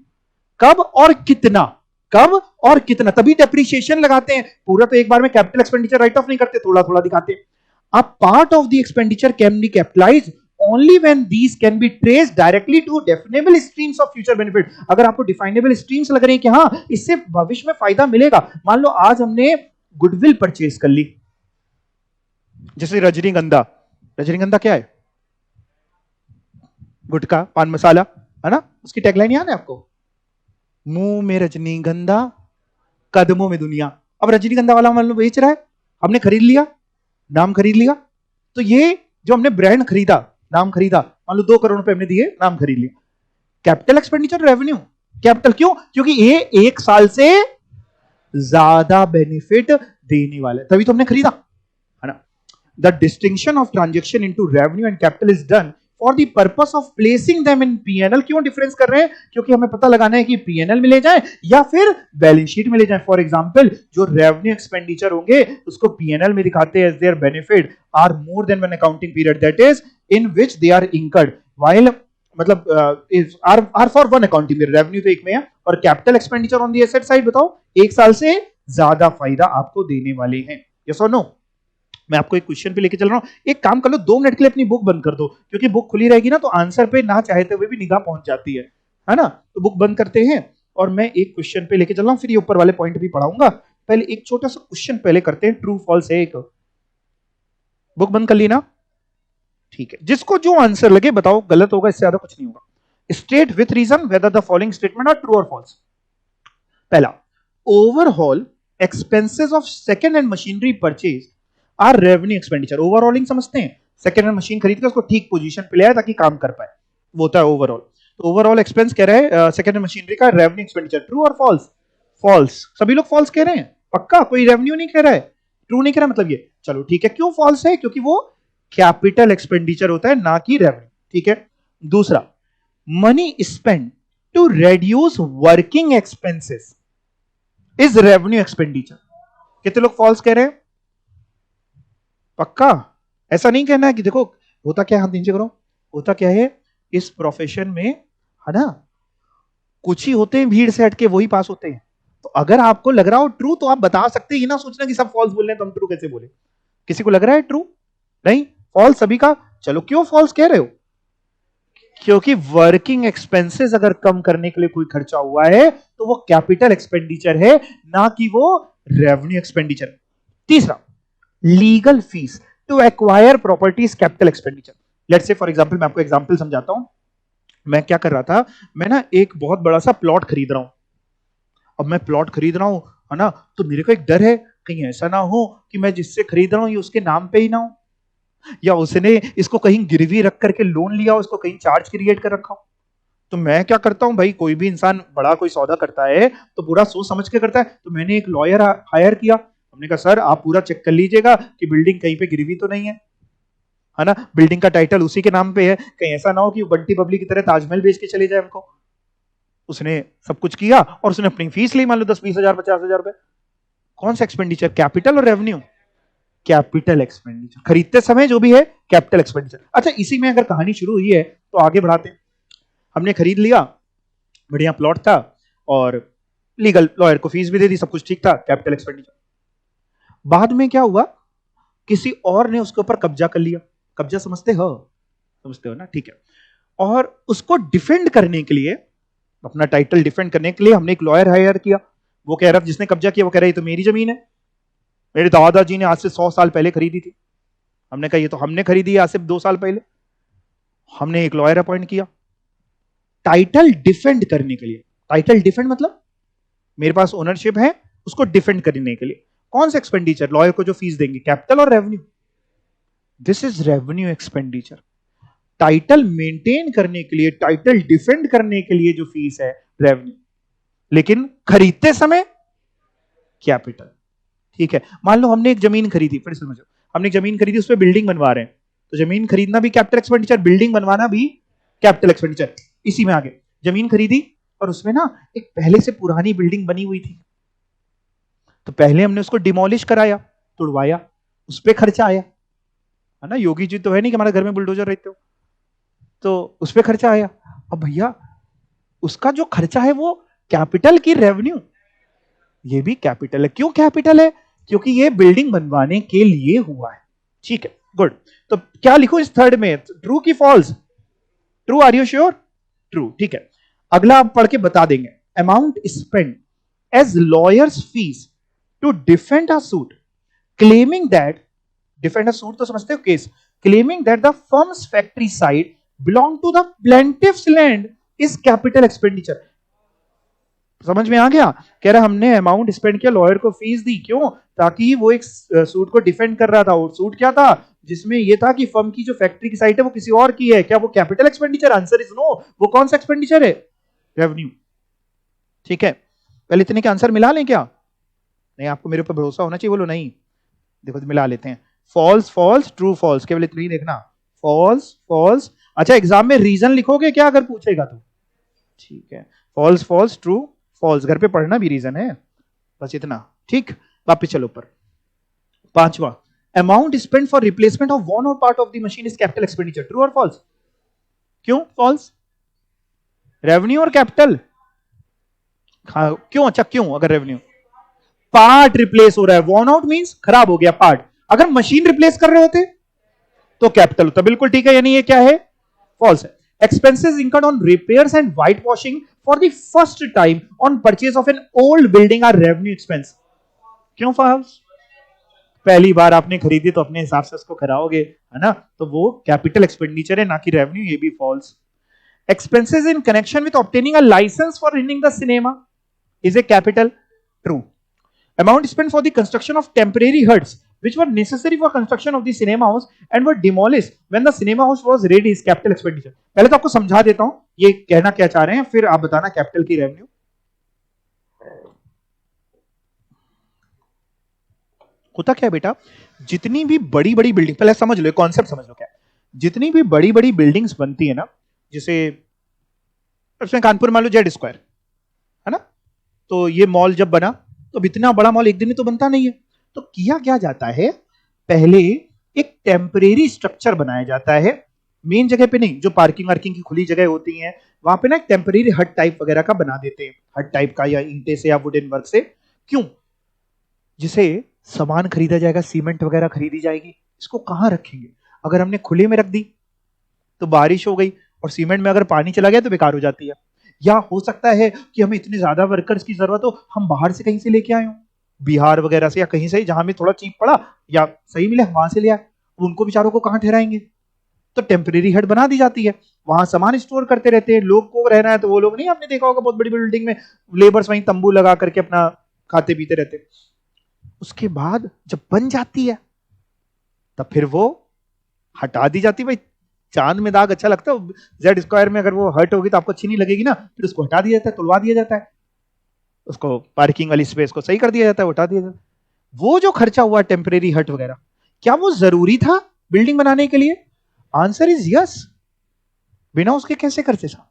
कब और कितना, कब और कितना, तभी डेप्रिसिएशन लगाते हैं। पूरा तो एक बार में कैपिटल एक्सपेंडिचर राइट ऑफ नहीं करते, थोड़ा थोड़ा दिखाते हैं। A part of the expenditure can be capitalized only when these can be traced directly to definable streams of future benefit। अगर आपको definable streams लग रहे हैं कि हाँ इससे भविष्य में फायदा मिलेगा, मान लो आज हमने गुडविल परचेज कर ली, जैसे रजनीगंधा। रजनीगंधा क्या है? गुटखा, पान मसाला, है ना। उसकी टैगलाइन याद है आपको? मुंह में रजनीगंधा, कदमों में दुनिया। अब रजनीगंधा वाला मान लो बेच रहा है, हमने खरीद लिया, नाम खरीद लिया, तो ये जो हमने ब्रांड खरीदा, नाम खरीदा, मान लो 2 करोड़ रुपए हमने दिए, नाम खरीद लिया। Capital expenditure, revenue, capital. क्यों? क्योंकि ये एक साल से ज्यादा बेनिफिट देने वाला है, तभी तो हमने खरीदा, है ना। The distinction of transaction into revenue and capital is done for the purpose of placing them in PNL. क्यों डिफरेंस कर रहे हैं? क्योंकि हमें पता लगाना है कि पीएनएल में ले जाए या फिर बैलेंस शीट में ले जाए। फॉर एग्जांपल, जो रेवेन्यू एक्सपेंडिचर होंगे उसको पीएनएल में दिखाते हैं as their benefit are more than one accounting period that is in which they are incurred, while मतलब are for one accounting period. Revenue तो एक में है, और capital expenditure on the asset side बताओ एक साल से ज्यादा फायदा आपको देने वाले हैं। यस और नो? मैं आपको एक क्वेश्चन पे लेके चल रहा हूं, एक काम कर लो, 2 मिनट के लिए अपनी बुक बंद कर दो, क्योंकि बुक खुली रहेगी ना तो आंसर पे ना चाहते हुए भी निगाह पहुंच जाती है ना? तो बुक बंद करते हैं और मैं एक क्वेश्चन पे लेके चल रहा हूं, फिर ये ऊपर वाले पॉइंट भी पढ़ाऊंगा। पहले एक छोटा सा क्वेश्चन पहले करते हैं, ट्रू फॉल्स है एक। बुक बंद कर ली ना? ठीक है, जिसको जो आंसर लगे बताओ, गलत होगा, इससे ज्यादा कुछ नहीं होगा। State with reason whether the following statement are true और फॉल्स। पहला, overall expenses of second hand machinery purchase are revenue expenditure. Overhauling समझते हैं, सेकेंड हैंड मशीन खरीद के उसको ठीक पोजीशन पे ले आए ताकि काम कर पाए, वो होता है ओवरऑल। तो ओवरऑल एक्सपेंस कह रहे हैं सेकेंड हैंड मशीनरी का रेवेन्यू एक्सपेंडिचर। ट्रू और फॉल्स? फॉल्स। सभी लोग फॉल्स कह रहे हैं, पक्का? कोई रेवेन्यू नहीं कह रहा है, ट्रू नहीं कह रहा, मतलब ये। चलो ठीक है, क्यों फॉल्स है? क्योंकि वो कैपिटल एक्सपेंडिचर होता है, ना कि रेवेन्यू। ठीक है। दूसरा, money spend to reduce working expenses is revenue expenditure. कितने लोग फॉल्स कह रहे हैं? पक्का? ऐसा नहीं कहना है कि देखो होता क्या है, हाथ नीचे करो, होता क्या है इस प्रोफेशन में, है ना, कुछ ही होते हैं भीड़ से हटके, वही पास होते हैं। तो अगर आपको लग रहा हो ट्रू तो आप बता सकते हैं, ये ना सोचना कि सब फॉल्स बोल रहे हैं तो हम ट्रू कैसे बोले। किसी को लग रहा है ट्रू? नहीं, फॉल्स सभी का। चलो क्यों फॉल्स कह रहे हो? क्योंकि वर्किंग एक्सपेंसेस अगर कम करने के लिए कोई खर्चा हुआ है तो वो कैपिटल एक्सपेंडिचर है, ना कि वो रेवेन्यू एक्सपेंडिचर। तीसरा, legal fees to acquire properties capital expenditure. Let's say for example, मैं आपको एग्जांपल समझाता हूं। मैं क्या कर रहा था, मैं ना एक बहुत बड़ा सा प्लॉट खरीद रहा हूं। अब मैं प्लॉट खरीद रहा हूं, है ना, तो मेरे को एक डर है कहीं ऐसा ना हो कि मैं जिससे खरीद रहा हूं ये उसके नाम पे ही ना हो, या उसने इसको कहीं गिरवी रख करके लोन लिया हो, उसको कहीं चार्ज क्रिएट कर रखा हो। तो मैं क्या करता हूं भाई, कोई भी इंसान बड़ा कोई सौदा करता है तो पूरा सोच समझ के करता है। तो मैंने एक लॉयर हायर किया। हमने कहा सर आप पूरा चेक कर लीजिएगा कि बिल्डिंग कहीं पे गिरवी तो नहीं है ना, बिल्डिंग का टाइटल उसी के नाम पे है, कहीं ऐसा ना हो कि बंटी बबली की तरह ताजमहल बेच के चले जाए हमको। उसने सब कुछ किया और उसने अपनी फीस ली, मान लो 10-20 हजार 50 हजार रुपए। कौन सा एक्सपेंडिचर? कैपिटल और रेवेन्यू? Capital expenditure. खरीदते समय जो भी है कैपिटल एक्सपेंडिचर। अच्छा, इसी में अगर कहानी शुरू हुई है तो आगे बढ़ाते हैं। हमने खरीद लिया, बढ़िया प्लॉट था, और लीगल लॉयर को फीस भी दे दी, सब कुछ ठीक था, कैपिटल एक्सपेंडिचर। बाद में क्या हुआ, किसी और ने उसके ऊपर कब्जा कर लिया। कब्जा समझते हो? समझते हो ना? ठीक है। और उसको डिफेंड करने के लिए, अपना टाइटल डिफेंड करने के लिए हमने एक लॉयर हायर किया। वो कह रहा, जिसने कब्जा किया वो कह रहा ये तो मेरी जमीन है, मेरे दादाजी ने आज से 100 साल पहले खरीदी थी। हमने कहा ये तो हमने खरीदी है आज से 2 साल पहले। हमने एक लॉयर अपॉइंट किया टाइटल डिफेंड करने के लिए। टाइटल डिफेंड मतलब मेरे पास ओनरशिप है, उसको डिफेंड करने के लिए। कौन सा एक्सपेंडिचर? लॉयर को जो फीस देंगे, कैपिटल और revenue? This is revenue expenditure. Title maintain करने के लिए, टाइटल डिफेंड करने के लिए जो फीस है रेवेन्यू, लेकिन खरीदते समय कैपिटल। ठीक है। मान लो हमने एक जमीन खरीदी, फिर समझो, हमने एक जमीन खरीदी, उस पर बिल्डिंग बनवा रहे हैं, तो जमीन खरीदना भी कैपिटल एक्सपेंडिचर, बिल्डिंग बनवाना भी कैपिटल एक्सपेंडिचर। इसी में आगे जमीन खरीदी और उसमें ना एक पहले से पुरानी बिल्डिंग बनी हुई थी, तो पहले हमने उसको डिमोलिश कराया, तुड़वाया, उस पर खर्चा आया, है ना। योगी जी तो है नहीं कि हमारे घर में बुलडोजर रहते हो, तो उस पर खर्चा आया। अब भैया उसका जो खर्चा है वो कैपिटल की रेवेन्यू? ये भी कैपिटल है। क्यों कैपिटल है? क्योंकि ये बिल्डिंग बनवाने के लिए हुआ है। ठीक है, गुड। तो क्या लिखो इस थर्ड में, ट्रू की false? True. Are you sure? True. ठीक है, अगला आप पढ़ के बता देंगे। Amount spend as lawyers fees to defend a suit claiming that, defend a suit तो समझते हो, case, claiming that the firms factory site belong to the plaintiffs land is capital expenditure. समझ में आ गया? कह रहा हमने अमाउंट स्पेंड किया, लॉयर को फीस दी, क्यों? ताकि वो एक सूट को डिफेंड कर रहा था। और सूट क्या था? जिसमें ये था कि फर्म की जो फैक्ट्री की साइट है वो किसी और की है। क्या वो capital expenditure? Answer is no. वो कौन सा एक्सपेंडिचर है? रेवेन्यू। ठीक है, पहले इतने के आंसर मिला लें क्या? नहीं, आपको मेरे ऊपर भरोसा होना चाहिए। बोलो नहीं, देखो मिला लेते हैं। फॉल्स फॉल्स ट्रू फॉल्स, केवल इतना ही देखना, फॉल्स फॉल्स। अच्छा एग्जाम में रीजन लिखोगे क्या अगर पूछेगा तो? ठीक है, फॉल्स फॉल्स ट्रू फॉल्स, घर पे पढ़ना भी रीजन है, बस इतना। ठीक, वापस चलो ऊपर। पांचवा, amount spend for replacement of one और part of the machine is capital expenditure, true और फॉल्स? क्यों फॉल्स? रेवेन्यू और कैपिटल? क्यों? अच्छा क्यों? अगर रेवेन्यू, पार्ट रिप्लेस हो रहा है, वॉन आउट मींस खराब हो गया पार्ट, अगर मशीन रिप्लेस कर रहे होते तो कैपिटल होता। बिल्कुल ठीक है, यानी ये क्या है? फॉल्स है। Expenses incurred on repairs and white washing for the first time on purchase of an old building are revenue expense, क्यों फॉल्स? पहली बार आपने खरीदी तो अपने हिसाब से उसको कराओगे, है ना, तो वो कैपिटल एक्सपेंडिचर है, ना कि रेवेन्यू, ये भी false. Expenses in connection with obtaining a license for renting the cinema is a capital, true. Amount spent for the construction of temporary huts which were necessary for construction of the cinema house and were demolished when the cinema house was ready is capital expenditure. पहले तो आपको समझा देता हूं ये कहना क्या चाह रहे हैं, फिर आप बताना कैपिटल की रेवेन्यू। होता क्या है बेटा, जितनी भी बड़ी बड़ी बिल्डिंग, पहले समझ लो कॉन्सेप्ट समझ लो क्या है, जितनी भी बड़ी बड़ी बिल्डिंग्स बनती है ना, जैसे उसमें कानपुर मान लो जेड स्क्वायर है ना, तो ये मॉल जब बना तो इतना बड़ा मॉल एक दिन में तो बनता नहीं है, तो किया क्या जाता है, पहले एक टेम्परेरी स्ट्रक्चर बनाया जाता है, मेन जगह पे नहीं, जो पार्किंग वार्किंग की खुली जगह होती है वहां पे ना एक टेम्परेरी हट टाइप वगैरह का बना देते हैं, हट टाइप का या ईंटे से या वुडन वर्क से। क्यों? जिसे सामान खरीदा जाएगा, सीमेंट वगैरह खरीदी जाएगी, इसको कहां रखेंगे? अगर हमने खुले में रख दी तो बारिश हो गई और सीमेंट में अगर पानी चला गया तो बेकार हो जाती है। या हो सकता है कि हमें इतने ज्यादा वर्कर्स की जरूरत हो, हम बाहर से कहीं से लेके आए हो, बिहार वगैरह से या कहीं से, जहां में थोड़ा चीप पड़ा या सही मिले वहां से ले आए, उनको बेचारों को कहां ठहराएंगे? तो टेम्परेरी हट बना दी जाती है, वहां सामान स्टोर करते रहते हैं, लोग को रहना है तो वो लोग नहीं, आपने देखा होगा बहुत बड़ी बिल्डिंग में लेबर्स वहीं तंबू लगा करके अपना खाते पीते रहते। उसके बाद जब बन जाती है तब फिर वो हटा दी जाती है। भाई चांद में दाग अच्छा लगता है, जेड स्क्वायर में अगर वो हट होगी तो आपको अच्छी नहीं लगेगी ना, फिर उसको हटा दिया जाता है, तुड़वा दिया जाता है, उसको पार्किंग वाली स्पेस को सही कर दिया जाता है, हटा दिया जाता है। वो जो खर्चा हुआ टेम्परेरी हट वगैरह, क्या वो जरूरी था बिल्डिंग बनाने के लिए? आंसर इज यस, बिना उसके कैसे करते था?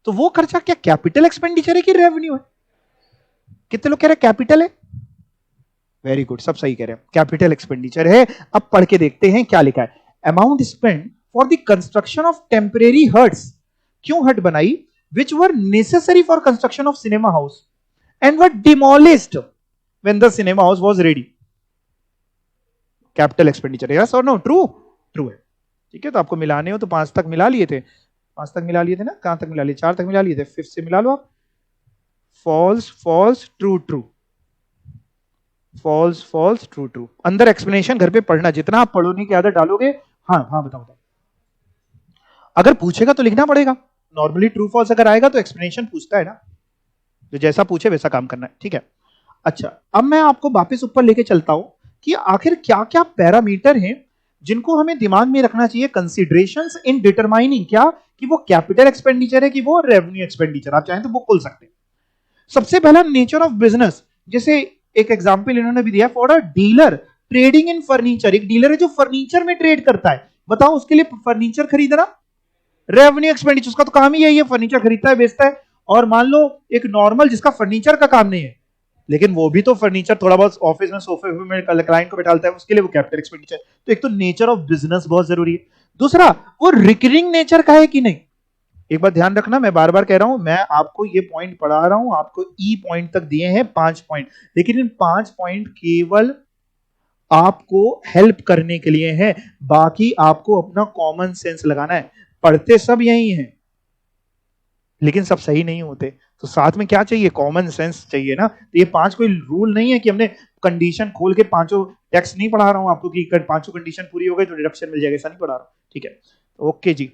तो वो खर्चा क्या कैपिटल एक्सपेंडिचर है कि रेवेन्यू है? कितने लोग कह रहे कैपिटल है? वेरी गुड, सब सही कह रहे हैं, कैपिटल एक्सपेंडिचर है। अब पढ़ के देखते हैं क्या लिखा है। Amount spend for the construction of temporary huts, क्यों हट बनाई? Which were necessary for construction of cinema house and were demolished when the cinema house was ready, capital expenditure. Yes और नो? ट्रू, ट्रू है। ठीक है, तो आपको मिलाने हो तो 5 तक मिला लिए थे, 5 तक मिला लिए थे ना, कहां तक मिला लिए? 4 तक मिला लिए थे, 5th से मिला लो आप। False false true true, false false true true. अंदर एक्सप्लेनेशन घर पे पढ़ना, जितना आप पढ़ोने की आदत डालोगे। हाँ हाँ बताओ बताओ, अगर पूछेगा तो लिखना पड़ेगा, नॉर्मली ट्रू फॉल्स अगर आएगा तो एक्सप्लेनेशन पूछता है ना, जो जैसा पूछे वैसा काम करना है। ठीक है, अच्छा अब मैं आपको वापस ऊपर लेके चलता हूं कि आखिर क्या क्या पैरामीटर हैं जिनको हमें दिमाग में रखना चाहिए, कंसीडरेशंस इन डिटरमाइनिंग क्या, कि वो कैपिटल एक्सपेंडिचर है कि वो रेवेन्यू एक्सपेंडिचर। आप चाहें तो वो खोल सकते हैं। सबसे पहला, नेचर ऑफ बिजनेस। जैसे एक एग्जांपल इन्होंने भी दिया, for a dealer trading in furniture, एक डीलर है जो फर्नीचर में ट्रेड करता है, बताओ उसके लिए फर्नीचर खरीदना रेवेन्यू एक्सपेंडिचर, उसका तो काम ही यही है, फर्नीचर खरीदता है बेचता है। और मान लो एक नॉर्मल जिसका फर्नीचर का काम नहीं है, लेकिन वो भी तो फर्नीचर थोड़ा बहुत ऑफिस में सोफे में क्लाइंट को बैठाता है, उसके लिए वो कैपिटल एक्सपेंडिचर। तो एक तो नेचर ऑफ बिजनेस बहुत जरूरी है, दूसरा वो रिकरिंग नेचर का है कि नहीं। एक बात ध्यान रखना, मैं बार बार कह रहा हूं, मैं आपको ये पॉइंट पढ़ा रहा हूं, आपको ई पॉइंट तक दिए हैं 5 पॉइंट, लेकिन इन 5 पॉइंट केवल आपको हेल्प करने के लिए है, बाकी आपको अपना कॉमन सेंस लगाना है। पढ़ते सब यही हैं लेकिन सब सही नहीं होते, तो साथ में क्या चाहिए? कॉमन सेंस चाहिए ना। तो ये 5 कोई रूल नहीं है कि हमने कंडीशन खोल के पांचों टैक्स नहीं पढ़ा रहा हूं आपको कि पांचों कंडीशन पूरी हो गई तो डिडक्शन मिल जाएगा, ऐसा नहीं पढ़ा रहा हूं। ठीक है, ओके जी।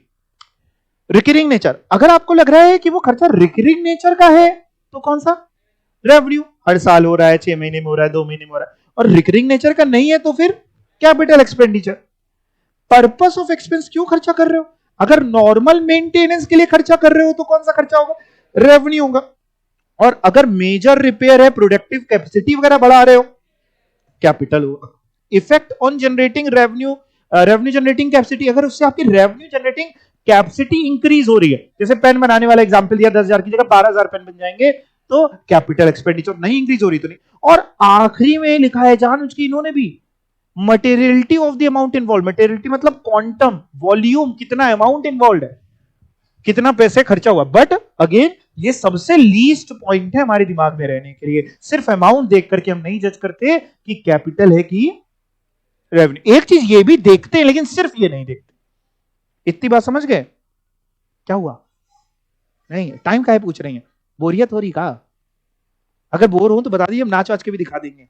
रिकरिंग नेचर, अगर आपको लग रहा है कि वो खर्चा रिकरिंग नेचर का है तो कौन सा? रेवेन्यू, हर साल हो रहा है, 6 महीने में हो रहा है, 2 महीने में हो रहा है। और रिकरिंग नेचर का नहीं है तो फिर capital expenditure. Purpose of expense, क्यों खर्चा कर रहे हो? अगर नॉर्मल मेंटेनेंस के लिए खर्चा कर रहे हो तो कौन सा खर्चा होगा? रेवेन्यू होगा। और अगर मेजर रिपेयर है, प्रोडक्टिव कैपेसिटी वगैरह बढ़ा रहे हो, कैपिटल होगा। Effect on generating revenue, revenue generating capacity. अगर उससे आपकी रेवेन्यू जनरेटिंग कैपेसिटी इंक्रीज हो रही है, जैसे पेन बनाने वाला एग्जांपल दिया, 10,000 की जगह 12,000 पेन बन जाएंगे, तो कैपिटल एक्सपेंडिचर नहीं इंक्रीज हो रही तो नहीं। और आखिरी में लिखा है जानबूझ के इन्होंने भी, materiality of the amount involve. Materiality मतलब क्वांटम, वॉल्यूम, कितना अमाउंट इन्वॉल्व है, कितना पैसे खर्चा हुआ। बट अगेन ये सबसे लीस्ट पॉइंट है हमारे दिमाग में रहने के लिए। सिर्फ अमाउंट देख करके हम नहीं जज करते कि कैपिटल है कि रेवेन्यू। एक चीज ये भी देखते हैं, लेकिन सिर्फ ये नहीं देखते। इतनी बात समझ गए? क्या हुआ? नहीं, टाइम काहे पूछ रही हैं? बोरियत हो रही का? अगर बोर हो तो बता दीजिए, हम नाच वाच के भी दिखा देंगे।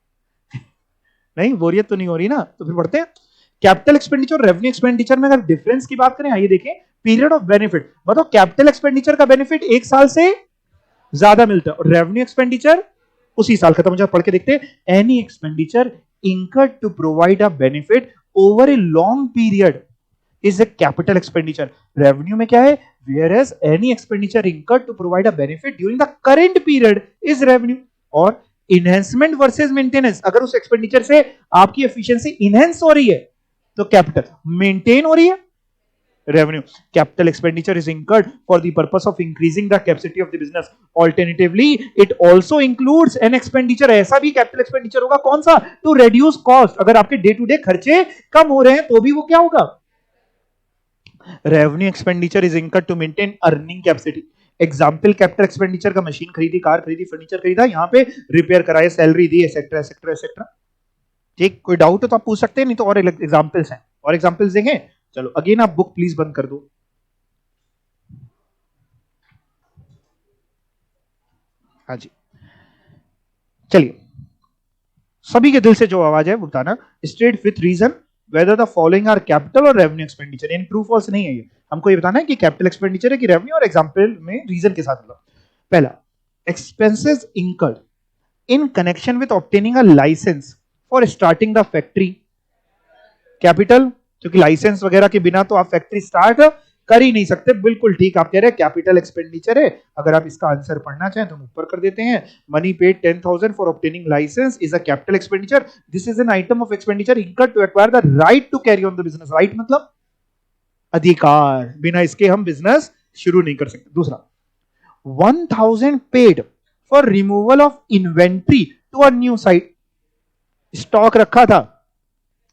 नहीं, बोरियत तो नहीं हो रही ना, तो फिर पढ़ते हैं। कैपिटल एक्सपेंडिचर और रेवेन्यू एक्सपेंडिचर में अगर डिफरेंस की बात करें, आइए देखें। पीरियड ऑफ बेनिफिट, बताओ कैपिटल एक्सपेंडिचर का बेनिफिट 1 साल से ज्यादा मिलता है, और रेवेन्यू एक्सपेंडिचर उसी साल खत्म हो जाता है। पढ़ के देखते हैं। Any expenditure incurred to provide a benefit over a long period is a capital expenditure. Revenue में क्या है? Whereas any expenditure incurred to provide a benefit during the current period is revenue. और enhancement versus maintenance, अगर उस expenditure से आपकी efficiency enhance हो रही है तो कैपिटल, मेंटेन हो रही है revenue. Capital expenditure is incurred for the purpose of increasing the capacity of the business. Alternatively, it also includes an expenditure. ऐसा भी capital expenditure होगा, कौन सा? To reduce cost. अगर आपके डे टू डे खर्चे कम हो रहे हैं तो भी वो क्या होगा? Revenue expenditure is incurred to maintain earning capacity. Example, capital expenditure का मशीन खरीदी, कार खरीदी, फर्नीचर खरीदा, यहां पे रिपेयर कराए, सैलरी दी, एक्सेट्रा एक्सेट्रा एक्सेट्रा। ठीक, कोई डाउट हो तो आप पूछ सकते हैं, नहीं तो और एग्जाम्पल्स हैं, और एग्जाम्पल्स देंगे। चलो अगेन आप बुक प्लीज बंद कर दो। हाँ जी, चलिए, सभी के दिल से जो आवाज है वो बताना। State with reason whether the following are capital और रेवेन्यू एक्सपेंडिचर। इन ट्रू फॉल्स नहीं है ये, हमको ये बताना है कि कैपिटल एक्सपेंडिचर है कि रेवेन्यू, और एग्जांपल में रीजन के साथ बताओ। पहला, expenses incurred in connection with obtaining a licence for starting the factory. Capital, क्योंकि लाइसेंस वगैरह के बिना तो आप फैक्ट्री स्टार्ट कर ही नहीं सकते। बिल्कुल ठीक आप कह रहे हैं, कैपिटल एक्सपेंडिचर है। अगर आप इसका आंसर पढ़ना चाहें तो हम ऊपर कर देते हैं। Money paid 10,000 for obtaining licence is a capital expenditure. This is an item of expenditure incurred to acquire the right to carry on the business. Right मतलब अधिकार, बिना इसके हम बिजनेस शुरू नहीं कर सकते। दूसरा, 1,000 paid for removal of inventory to a new site. Stock रखा था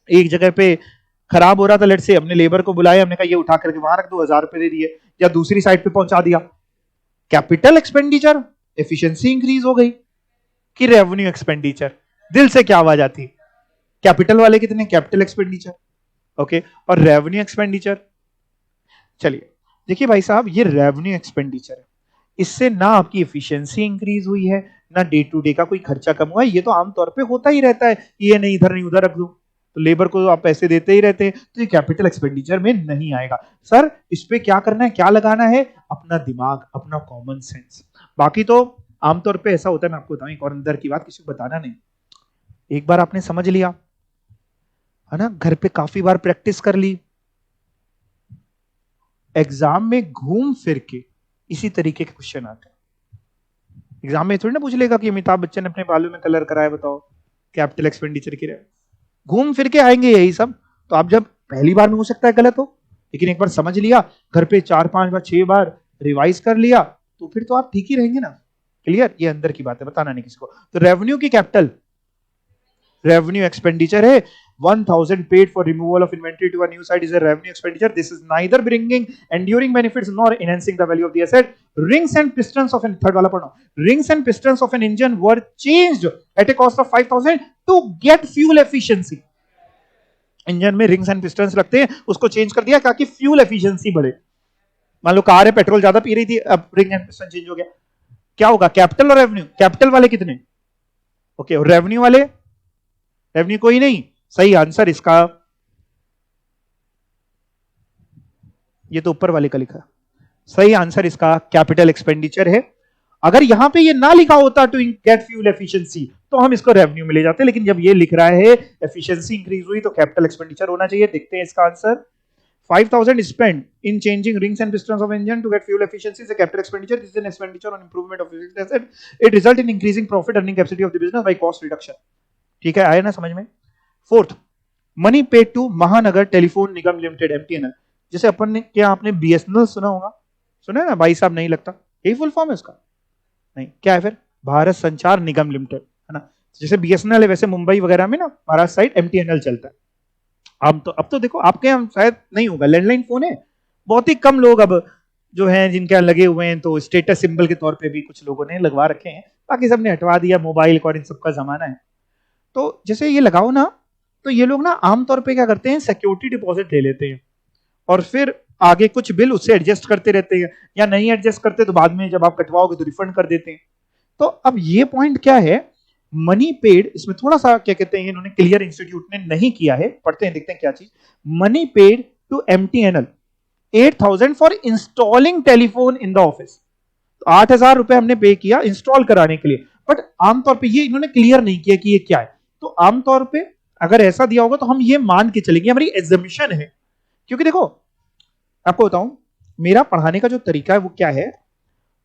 एक जगह पे, खराब हो रहा था, लेट से हमने लेबर को बुलाया, हमने कहा ये उठा करके वहां रख दो, 1,000 रुपए दे दिए, या दूसरी साइड पे पहुंचा दिया। कैपिटल एक्सपेंडिचर, एफिशिएंसी इंक्रीज हो गई। कि रेवेन्यू एक्सपेंडिचर, दिल से क्या आवाज आती? कैपिटल वाले कितने? Capital expenditure. ओके, और रेवेन्यू एक्सपेंडिचर, चलिए देखिए भाई साहब, ये रेवेन्यू एक्सपेंडिचर है, इससे ना आपकी एफिशिएंसी इंक्रीज हुई है, ना डे टू डे का कोई खर्चा कम हुआ है। ये तो आमतौर पे होता ही रहता है, ये नहीं इधर नहीं उधर रख दो, तो लेबर को आप पैसे देते ही रहते हैं, तो ये कैपिटल एक्सपेंडिचर में नहीं आएगा। सर इस पे क्या करना है, क्या लगाना है? अपना दिमाग, अपना कॉमन सेंस। बाकी तो आमतौर पे ऐसा होता है, मैं आपको बताऊं एक और अंदर की बात, किसी को बताना नहीं। एक बार आपने समझ लिया है ना, घर पे काफी बार प्रैक्टिस कर ली, एग्जाम में घूम फिर के इसी तरीके के क्वेश्चन आते हैं। एग्जाम में थोड़ी ना पूछ लेगा कि अमिताभ बच्चन ने अपने बालों में कलर कराया, बताओ कैपिटल एक्सपेंडिचर की रहे। घूम फिर के आएंगे यही सब। तो आप जब पहली बार में हो सकता है गलत हो, लेकिन एक बार समझ लिया, घर पे 4-5 बार 6 बार रिवाइज कर लिया, तो फिर तो आप ठीक ही रहेंगे ना। क्लियर? ये अंदर की बात है, बताना नहीं किसी को। तो रेवेन्यू की कैपिटल, रेवेन्यू एक्सपेंडिचर है। 1,000 paid for removal of inventory to a new site is a revenue expenditure. This is neither bringing enduring benefits nor enhancing the value of the asset. Rings and pistons of an, third वाला पढ़ो, rings and pistons of an engine were changed at a cost of 5,000 to get fuel efficiency. Engine में rings and pistons लगते हैं, उसको change कर दिया ताकि fuel efficiency बढ़े। मान लो कार है, पेट्रोल ज्यादा पी रही थी, अब रिंग एंड पिस्टन चेंज हो गया। क्या होगा? कैपिटल और रेवेन्यू? कैपिटल वाले कितने? ओके, और रेवेन्यू वाले? रेवेन्यू कोई नहीं। सही आंसर इसका, ये तो ऊपर वाले का लिखा, सही आंसर इसका कैपिटल एक्सपेंडिचर है। अगर यहां पे ये ना लिखा होता टू गेट फ्यूल एफिशिएंसी, तो हम इसको रेवेन्यू में ले जाते, लेकिन जब ये लिख रहा है एफिशिएंसी इंक्रीज हुई, तो कैपिटल एक्सपेंडिचर होना चाहिए। देखते हैं इसका answer. 5,000 spent in changing rings and pistons of engine to get fuel efficiency is a capital expenditure. This is an expenditure on improvement of physical asset. It result in increasing profit earning capacity of the business by cost reduction. ठीक है, आया ना समझ में? Fourth, money paid to महानगर telephone निगम limited MTNL. जैसे अपन ने, क्या आपने बीएसएनएल सुना होगा? सुना है ना भाई साहब? नहीं लगता। यही फुल फॉर्म है उसका? नहीं, क्या है फिर? भारत संचार निगम लिमिटेड, है ना। जैसे बीएसएनएल है वैसे मुंबई वगैरह में ना महाराष्ट्र साइड एमटीएनएल चलता है। अब तो देखो आपके यहाँ शायद नहीं होगा, लैंडलाइन फोन है, बहुत ही कम लोग अब जो हैं जिनके यहाँ लगे हुए हैं, तो स्टेटस सिंबल के तौर पे भी कुछ लोगों ने लगवा रखे हैं, बाकी सबने हटवा दिया, मोबाइल और इन सबका जमाना है। तो जैसे ये लगाओ ना, तो ये लोग ना आमतौर पे क्या करते हैं, सिक्योरिटी डिपॉजिट ले लेते हैं और फिर आगे कुछ बिल उससे एडजस्ट करते रहते हैं, या नहीं एडजस्ट करते तो बाद में जब आप कटवाओगे तो रिफंड कर देते हैं। तो अब ये पॉइंट क्या है, मनी पेड, इसमें थोड़ा सा क्या कहते हैं, इन्होंने क्लियर इंस्टीट्यूट ने नहीं किया है, पढ़ते हैं देखते हैं क्या चीज। Money paid to MTNL 8,000 for installing telephone in the office. 8,000 रुपए हमने पे किया इंस्टॉल कराने के लिए, बट आमतौर पे ये इन्होंने क्लियर नहीं किया कि ये क्या है। तो आमतौर पे अगर ऐसा दिया होगा तो हम ये मान के चलेंगे, हमारी एजम्पशन है। क्योंकि देखो आपको बताऊं, मेरा पढ़ाने का जो तरीका है वो क्या है,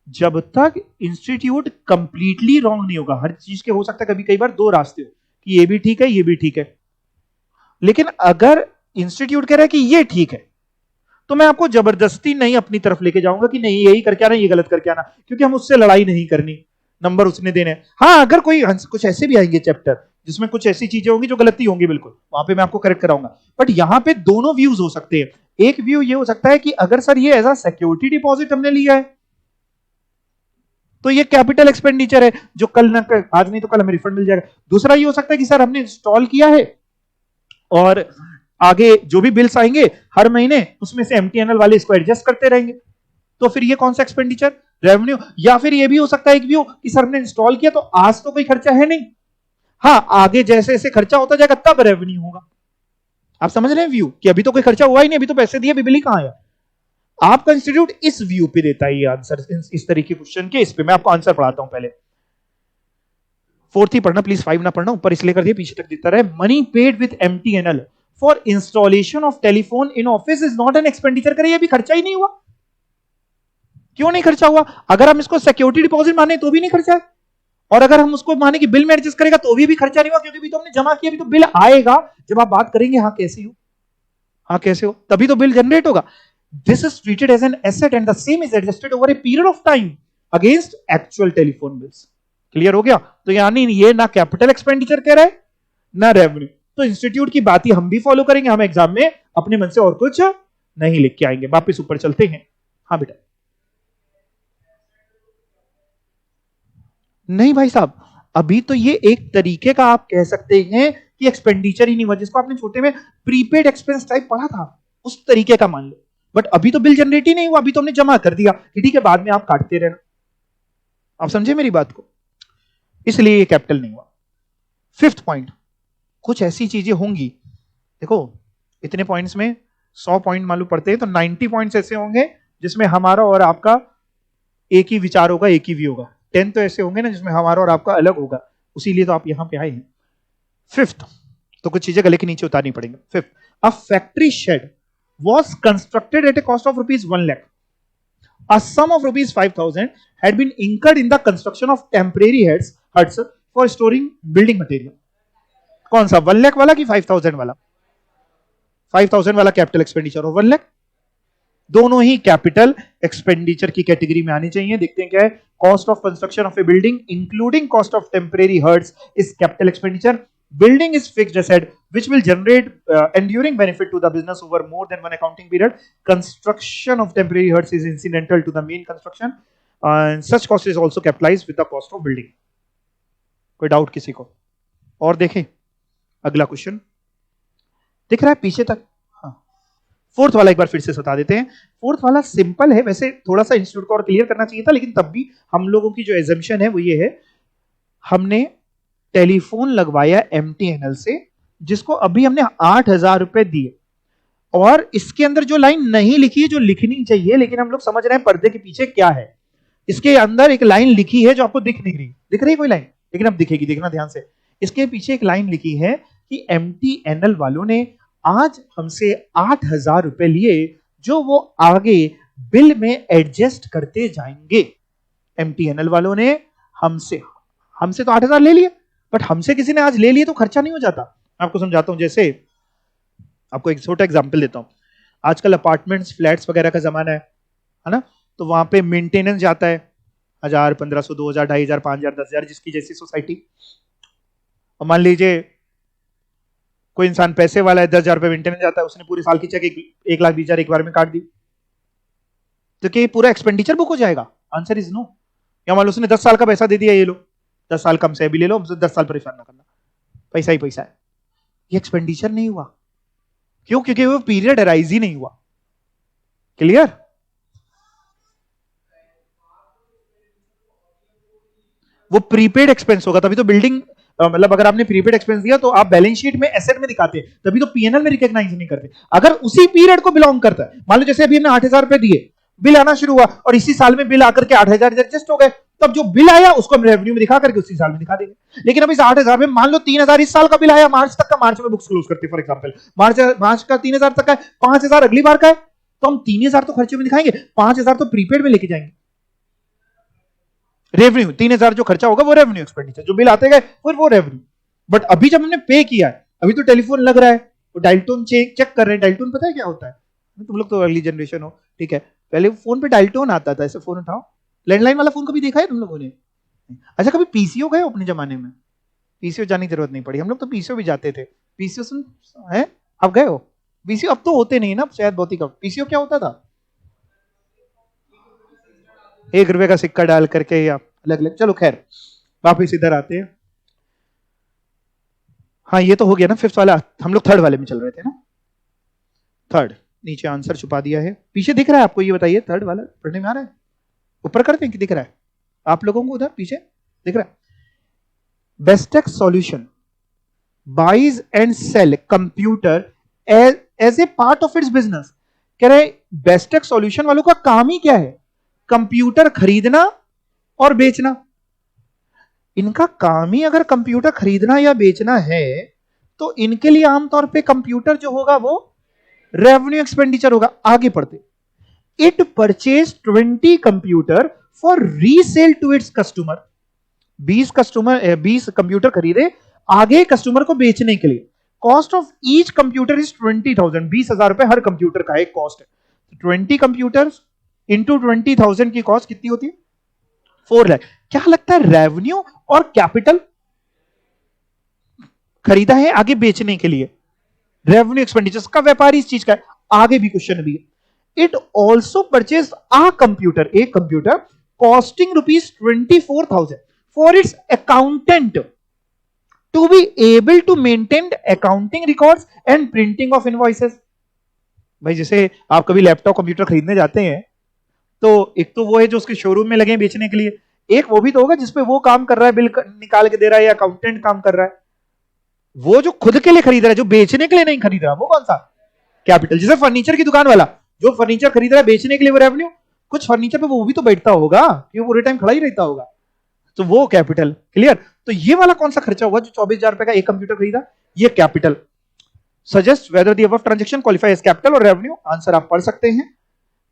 जब तक इंस्टीट्यूट कंप्लीटली रॉन्ग नहीं होगा, हर चीज के हो सकता है कभी कई बार दो रास्ते हो कि ये भी ठीक है ये भी ठीक है, लेकिन अगर इंस्टीट्यूट कह रहा है कि ये ठीक है तो मैं आपको जबरदस्ती नहीं अपनी तरफ लेके जाऊंगा कि नहीं यही करके आना, ये गलत करके आना, क्योंकि हम उससे लड़ाई नहीं करनी, नंबर उसने देने। हाँ, अगर कोई कुछ ऐसे भी आएंगे चैप्टर जिसमें कुछ ऐसी चीजें होंगी जो गलती होंगी, बिल्कुल वहां पे मैं आपको करेक्ट कराऊंगा। बट यहां पे दोनों व्यूज हो सकते हैं। एक व्यू ये हो सकता है कि अगर सर ये एज अ सिक्योरिटी डिपॉजिट हमने लिया है तो ये कैपिटल एक्सपेंडिचर है जो कल ना आज नहीं तो कल हमें रिफंड मिल जाएगा। दूसरा ये हो सकता है कि सर हमने इंस्टॉल किया है और आगे जो भी बिल्स आएंगे हर महीने उसमें से एमटीएनएल वाले इसको एडजस्ट करते रहेंगे, तो फिर ये कौन सा एक्सपेंडिचर, रेवेन्यू। या फिर ये भी हो सकता है एक व्यू कि सर ने इंस्टॉल किया तो आज तो कोई खर्चा है नहीं, हाँ आगे जैसे जैसे खर्चा होता जाएगा तब रेवेन्यू होगा। आप समझ रहे हैं व्यू कि अभी तो कोई खर्चा हुआ ही नहीं, अभी तो पैसे दिए, बिल ही कहां आया। आपका इंस्टीट्यूट इस व्यू पे देता है ये आंसर, इस तरीके के क्वेश्चन के। इस पे मैं आपको आंसर पढ़ाता हूं, पहले फोर्थ ही पढ़ना प्लीज, 5 ना पढ़ना, ऊपर इसलिए कर दिया पीछे तक देता रहे। Money paid with MTNL for installation of telephone in office is not an expenditure. करे ये भी खर्चा ही नहीं हुआ। क्यों नहीं खर्चा हुआ? अगर हम इसको सिक्योरिटी डिपॉजिट माने तो भी नहीं खर्चा है, और अगर हम उसको माने कि बिल में एडजस्ट करेगा तो भी खर्चा नहीं हुआ, क्योंकि भी तो हमने जमा किया, भी तो बिल आएगा जब आप बात करेंगे हाँ कैसे हो, हाँ कैसे हो, तभी तो बिल जनरेट होगा। This is treated as an asset and the same is adjusted over a period of time against actual telephone bills. Clear हो गया? तो यानी ये ना कैपिटल एक्सपेंडिचर कह रहा है ना रेवेन्यू। तो इंस्टीट्यूट की बात ही हम भी फॉलो करेंगे, हम एग्जाम में अपने मन से और कुछ नहीं लिख के आएंगे। वापिस ऊपर चलते हैं। हाँ बेटा। नहीं भाई साहब, अभी तो ये एक तरीके का आप कह सकते हैं कि एक्सपेंडिचर ही नहीं हुआ, जिसको आपने छोटे में प्रीपेड एक्सपेंस टाइप पढ़ा था उस तरीके का मान लो। बट अभी तो बिल जनरेट ही नहीं हुआ, अभी तो हमने जमा कर दिया कि ठीक है बाद में आप काटते रहना। आप समझे मेरी बात को? इसलिए ये कैपिटल नहीं हुआ। फिफ्थ पॉइंट, कुछ ऐसी चीजें होंगी, देखो इतने पॉइंट्स में 100 पॉइंट मालूम पड़ते हैं तो 90 पॉइंट्स ऐसे होंगे जिसमें हमारा और आपका एक ही विचार होगा, एक ही व्यू होगा। 10 तो ऐसे होंगे ना जिसमें हमारा और आपका अलग होगा, उसीलिए तो आप यहां पे आए हैं। फिफ्थ, तो कुछ चीजें गले के नीचे उतारनी पड़ेंगी। Fifth, a factory shade was constructed at a cost of rupees 1 lakh. A sum of rupees 5,000 had been incurred in the construction of temporary huts for storing building material. कौन सा, 1 लाख वाला कि 5,000 वाला? 5,000 वाला कैपिटल एक्सपेंडिचर और 1 लाख दोनों ही capital expenditure की category में आनी चाहिए। देखते हैं क्या है। Cost of construction of A building including cost of temporary huts is capital expenditure. Building is fixed asset which will generate enduring benefit to the business over more than one accounting period. Construction of temporary huts is incidental to the main construction and such cost is also capitalized with the cost of building. कोई doubt किसी को? और देखें अगला question दिख रहा है पीछे तक? हाँ, फोर्थ वाला एक बार फिर से बता देते हैं। फोर्थ वाला सिंपल है, वैसे थोड़ा सा इंस्टीट्यूट को और क्लियर करना चाहिए था, लेकिन तब भी हम लोगों की जो एजम्पशन है वो ये है, हमने टेलीफोन लगवाया एमटीएनएल से जिसको अभी हमने 8,000 रुपए दिए, और इसके अंदर जो लाइन नहीं लिखी है जो लिखनी चाहिए, लेकिन हम लोग समझ रहे हैं पर्दे के पीछे क्या है। इसके अंदर एक लाइन लिखी है जो आपको दिख नहीं रही, दिख रही है कोई लाइन? लेकिन अब दिखेगी, देखना ध्यान से। इसके पीछे एक लाइन लिखी है कि एमटीएनएल वालों ने आज हमसे 8,000 रुपए लिए जो वो आगे बिल में एडजस्ट करते जाएंगे। एमटीएनएल वालों ने हमसे तो 8,000 ले लिए, बट हमसे किसी ने आज ले लिए तो खर्चा नहीं हो जाता। मैं आपको समझाता हूं। जैसे आपको एक छोटा एग्जांपल देता हूं। आजकल अपार्टमेंट्स फ्लैट्स वगैरह का जमाना है ना? तो वहां पे मेंटेनेंस जाता है 1000, 1500, 2000, 2500, 5000, 10,000, जिसकी जैसी सोसाइटी। और मान लीजिए कोई इंसान पैसे वाला है, 10,000 रुपए मेंटेनेंस जाता है, उसने पूरे साल की चेक 1,20,000 एक बार में काट दी, तो क्या ये पूरा एक्सपेंडिचर बुक हो जाएगा? Answer is no. या मान लो उसने 10 साल का पैसा दे दिया, ये लो 10 साल कम से भी ले लो, हमसे 10 साल परेशान ना करना, पैसा ही पैसा है। ये एक्सपेंडिचर नहीं हुआ। क्यों? क्योंकि वो पीरियड अराइज ही नहीं हुआ। क्लियर? वो प्रीपेड एक्सपेंस होगा, तभी तो बिल्डिंग, मतलब अगर आपने प्रीपेड एक्सपेंस दिया तो आप बैलेंस शीट में एसेट में दिखाते हैं, तभी तो पीएनएल में रिकॉग्नाइज नहीं करते। अगर उसी पीरियड को बिलोंग करता है, मान लो जैसे अभी हमने 8,000 रुपए दिए, बिल आना शुरू हुआ और इसी साल में बिल आकर के 8,000 एडजस्ट हो गए, तब जो बिल आया उसको हम रेवेन्यू में दिखा करके उसी साल में दिखा देंगे। लेकिन अब इस 8,000 में मान लो 3,000 इस साल का बिल आया, मार्च तक का, मार्च में बुक्स क्लोज करते फॉर एग्जाम्पल, मार्च का 3,000 तक का है, 5,000 अगली बार का है, तो हम 3,000 तो खर्चे में दिखाएंगे, 5,000 तो प्रीपेड में लेके जाएंगे। रेवेन्यू 3,000 जो खर्चा होगा वो रेवेन्यू एक्सपेंडिचर, जो बिल आते गए फिर वो रेवेन्यू। बट अभी जब हमने पे किया है, अभी तो टेलीफोन लग रहा है, वो डायल टोन चेक कर रहे हैं। डायल टोन पता है क्या होता है? तुम लोग तो अर्ली जनरेशन हो, ठीक है। पहले फोन पे डायल टोन आता था, ऐसे फोन उठाओ, लैंडलाइन वाला फोन कभी देखा है तुम लोगों ने? अच्छा, कभी पीसीओ गए अपने जमाने में? पीसीओ जाने की जरूरत नहीं पड़ी, हम लोग तो पीसीओ भी जाते थे। पीसीओ सुन है, आप गए हो पीसीओ? अब तो होते नहीं ना शायद, बहुत ही कम। पीसीओ क्या होता था? 1 रुपए का सिक्का डाल करके या अलग अलग। चलो खैर, वापिस इधर आते हैं। हाँ ये तो हो गया ना फिफ्थ वाला, हम लोग थर्ड वाले में चल रहे थे ना। थर्ड, नीचे आंसर छुपा दिया है, पीछे दिख रहा है आपको? ये बताइए, थर्ड वाला पढ़ने में आ रहा है? ऊपर करते हैं कि दिख रहा है आप लोगों को? उधर पीछे दिख रहा है। Bestex solution buys and sell computer as a part of its business. कह रहे बेस्टेक्स सॉल्यूशन वालों का काम ही क्या है? कंप्यूटर खरीदना और बेचना। इनका काम ही अगर कंप्यूटर खरीदना या बेचना है, तो इनके लिए आमतौर पे कंप्यूटर जो होगा वो रेवेन्यू एक्सपेंडिचर होगा। आगे पढ़ते, it purchase 20 computer for resale to its customer. 20 computer खरीदे आगे कस्टमर को बेचने के लिए। Cost of each computer is 20,000, 20,000 रुपए हर कंप्यूटर का एक कॉस्ट है। 20 कंप्यूटर इंटू 20,000 की कॉस्ट कितनी होती है? 4 लाख। क्या लगता है रेवेन्यू और कैपिटल खरीदा है आगे बेचने के लिए, रेवेन्यू एक्सपेंडिचर का व्यापारी इस चीज का है। आगे भी क्वेश्चन भी है, it also purchase a computer, एक computer costing ₹24,000 for its accountant to be able to maintain accounting records and printing of invoices. भाई जैसे आप कभी लैपटॉप कंप्यूटर खरीदने जाते हैं, तो एक तो वो है जो उसके शोरूम में लगे हैं बेचने के लिए, एक वो भी तो होगा जिसपे वो काम कर रहा है, बिल निकाल के दे रहा है, या अकाउंटेंट काम कर रहा है। वो जो खुद के लिए खरीद रहा है, जो बेचने के लिए नहीं खरीद रहा, वो कौन सा? कैपिटल। जैसे फर्नीचर की दुकान वाला जो फर्नीचर खरीद रहा है बेचने के लिए, वो रेवेन्यू। कुछ फर्नीचर पे वो भी तो बैठता होगा, क्योंकि पूरे टाइम खड़ा ही रहता होगा, तो वो कैपिटल। क्लियर? तो ये वाला कौन सा खर्चा हुआ जो 24,000 रुपए का एक कंप्यूटर खरीदा, ये capital. Suggest whether the above transaction qualify as capital और रेवेन्यू। आंसर आप पढ़ सकते हैं।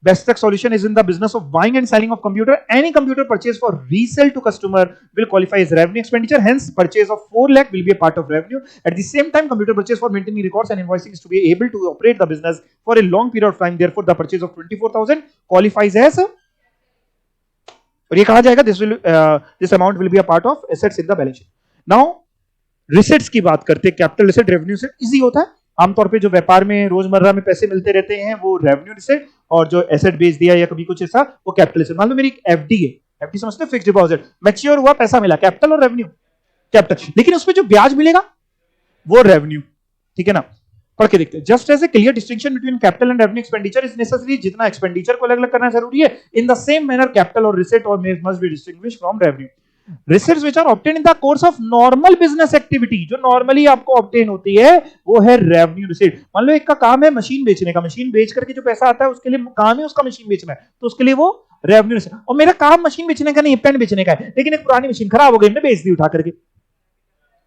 Bestech solution is in the business of buying and selling of computer. Any computer purchased for resale to customer will qualify as revenue expenditure. Hence, purchase of 4 lakh will be a part of revenue. At the same time, computer purchase for maintaining records and invoicing is to be able to operate the business for a long period of time. Therefore, the purchase of 24,000 qualifies as. और ये कहा जाएगा this amount will be a part of assets in the balance sheet. Now, receipts की बात करते हैं। Capital reset, revenue reset easy होता है। आमतौर पे जो व्यापार में रोजमर्रा में पैसे मिलते रहते हैं वो रेवेन्यू रिसेट, और जो एसेट बेच दिया या कभी कुछ ऐसा वो कैपिटल रिसेट। मान लो मेरी एफडी है, एफडी समझते हैं, फिक्स्ड डिपॉजिट, मैच्योर हुआ, पैसा मिला, कैपिटल और रेवेन्यू? कैपिटल। लेकिन उसमें जो ब्याज मिलेगा वो रेवेन्यू। ठीक है ना? पढ़ के देखते हैं। Just as a clear distinction between capital and revenue expenditure is necessary. जितना एक्सपेंडिचर को अलग अलग करना जरूरी है, in the same manner capital और रिसेट और must be distinguished from revenue. Receipts which are obtained in the course of normal business activity, जो नॉर्मली आपको ऑब्टेन होती है वो है रेवेन्यू रिसीट। मान लो एक का काम है मशीन बेचने का, मशीन बेच करके जो पैसा आता है उसके लिए काम है उसका मशीन बेचना है, तो उसके लिए वो रेवेन्यू रिसीट। और मेरा काम मशीन बेचने का नहीं, पेन बेचने का है, लेकिन एक पुरानी मशीन खराब हो गई, मैं बेच दी उठा करके,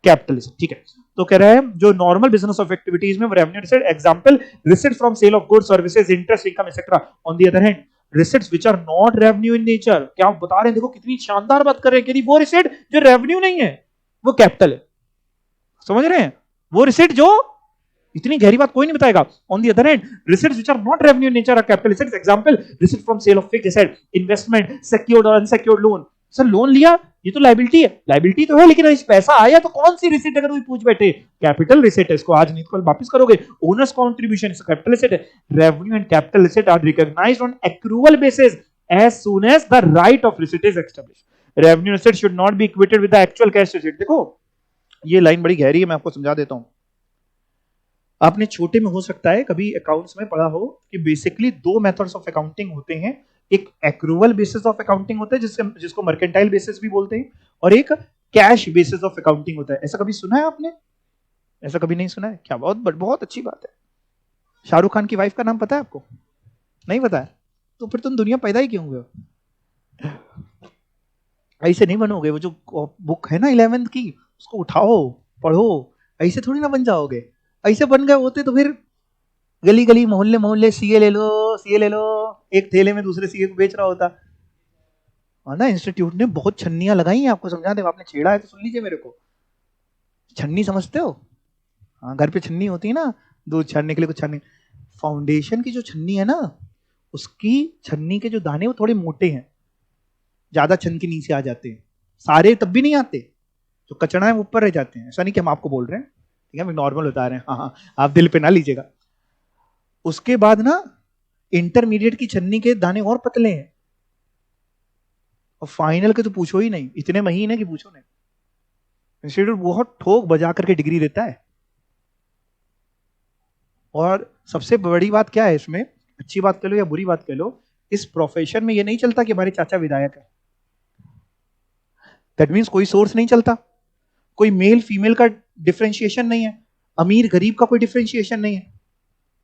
कैपिटल रिसीट। ठीक है, तो कह रहा है जो नॉर्मल बिजनेस ऑफ एक्टिविटीज में revenue receipt. Example, receipt from sale of goods, services, interest income etcetera. On the other hand, receipts which are not revenue in nature. क्या आप बता रहे हैं? देखो कितनी शानदार बात कर रहे हैं कि वो रिसीट जो रेवेन्यू नहीं है वो कैपिटल है। समझ रहे हैं? वो रिसीट जो इतनी गहरी बात कोई नहीं बताएगा. On the other hand, receipts which are not revenue in nature are capital assets. Example, receipt from sale of fixed asset, investment, secured or unsecured loan. Sir loan लिया, ये तो लाइबिलिटी है. लाइबिलिटी तो है, लेकिन इस पैसा आया तो कौन सी रिसीट अगर कोई पूछ बैठे, कैपिटल रिसीट है, इसको आज नहीं तो कल वापस करोगे. Owners contribution is capital asset है. Revenue and capital asset are recognised on accrual basis as soon as the right of receipt is established. Revenue receipt should not be equated with the actual cash receipt. देखो ये line बड़ी गहरी है, मैं आपको समझा देता हूं. आपने छोटे में हो सकता है कभी अकाउंट्स में पढ़ा हो कि बेसिकली दो मेथड्स ऑफ अकाउंटिंग होते हैं. एक एक्रूवल बेसिस ऑफ अकाउंटिंग होता है जिसको मर्केंटाइल बेसिस भी बोलते हैं, और एक कैश बेसिस ऑफ अकाउंटिंग होता है. ऐसा कभी सुना है आपने? ऐसा कभी नहीं सुना है क्या? बहुत अच्छी बात है. शाहरुख खान की वाइफ का नाम पता है आपको? नहीं पता है? तो फिर तुम दुनिया पैदा ही क्यों हुए हो? ऐसे नहीं बनोगे. वो जो बुक है ना 11th की, उसको उठाओ पढ़ो, ऐसे थोड़ी ना बन जाओगे. ऐसे बन गए होते तो फिर गली गली मोहल्ले मोहल्ले सीए ले लो, सीए ले लो, एक थैले में दूसरे सीए को बेच रहा होता. और ना इंस्टीट्यूट ने बहुत छन्नियां लगाई हैं, आपको समझा दे. आपने छेड़ा है तो सुन लीजिए मेरे को. छन्नी समझते हो? हाँ, घर पे छन्नी होती है ना, दूध छानने के लिए कुछ छन्नी. फाउंडेशन की जो छन्नी है ना, उसकी छन्नी के जो दाने वो थोड़े मोटे हैं, ज्यादा छन के नीचे आ जाते हैं. सारे तब भी नहीं आते, जो कचड़ा है वो ऊपर रह जाते हैं. ऐसा नहीं कि हम आपको बोल रहे हैं, ठीक है, नॉर्मल बता रहे हैं. हाँ, आप दिल पे ना लीजिएगा. उसके बाद ना इंटरमीडिएट की छन्नी के दाने और पतले हैं, और फाइनल के तो पूछो ही नहीं, इतने महीन है कि पूछो नहीं. इंस्टीट्यूट बहुत ठोक बजा करके डिग्री देता है. और सबसे बड़ी बात क्या है इसमें, अच्छी बात कह लो या बुरी बात कह लो, इस प्रोफेशन में ये नहीं चलता कि हमारे चाचा विधायक है. दैट मीन्स कोई सोर्स नहीं चलता, कोई मेल फीमेल का डिफरेंशिएशन नहीं है, अमीर गरीब का कोई डिफरेंशिएशन नहीं है,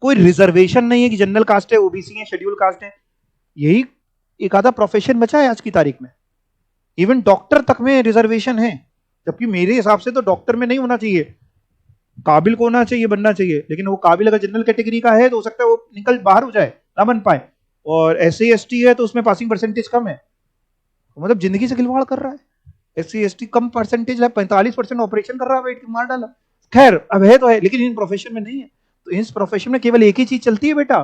कोई रिजर्वेशन नहीं है कि जनरल कास्ट है, ओबीसी है, शेड्यूल कास्ट है. यही एक आधा प्रोफेशन बचा है आज की तारीख में. इवन डॉक्टर तक में रिजर्वेशन है, जबकि मेरे हिसाब से तो डॉक्टर में नहीं होना चाहिए, काबिल को होना चाहिए, बनना चाहिए. लेकिन वो काबिल अगर जनरल कैटेगरी का है तो हो सकता है वो निकल बाहर हो जाए, ना बन पाए. और SC ST है तो उसमें पासिंग परसेंटेज कम है, मतलब जिंदगी से खिलवाड़ कर रहा है. SC ST कम परसेंटेज है, 45% ऑपरेशन कर रहा है, वेट की मार डाला. खैर अब है तो है, लेकिन इन प्रोफेशन में नहीं है. तो इस प्रोफेशन में केवल एक ही चीज चलती है बेटा,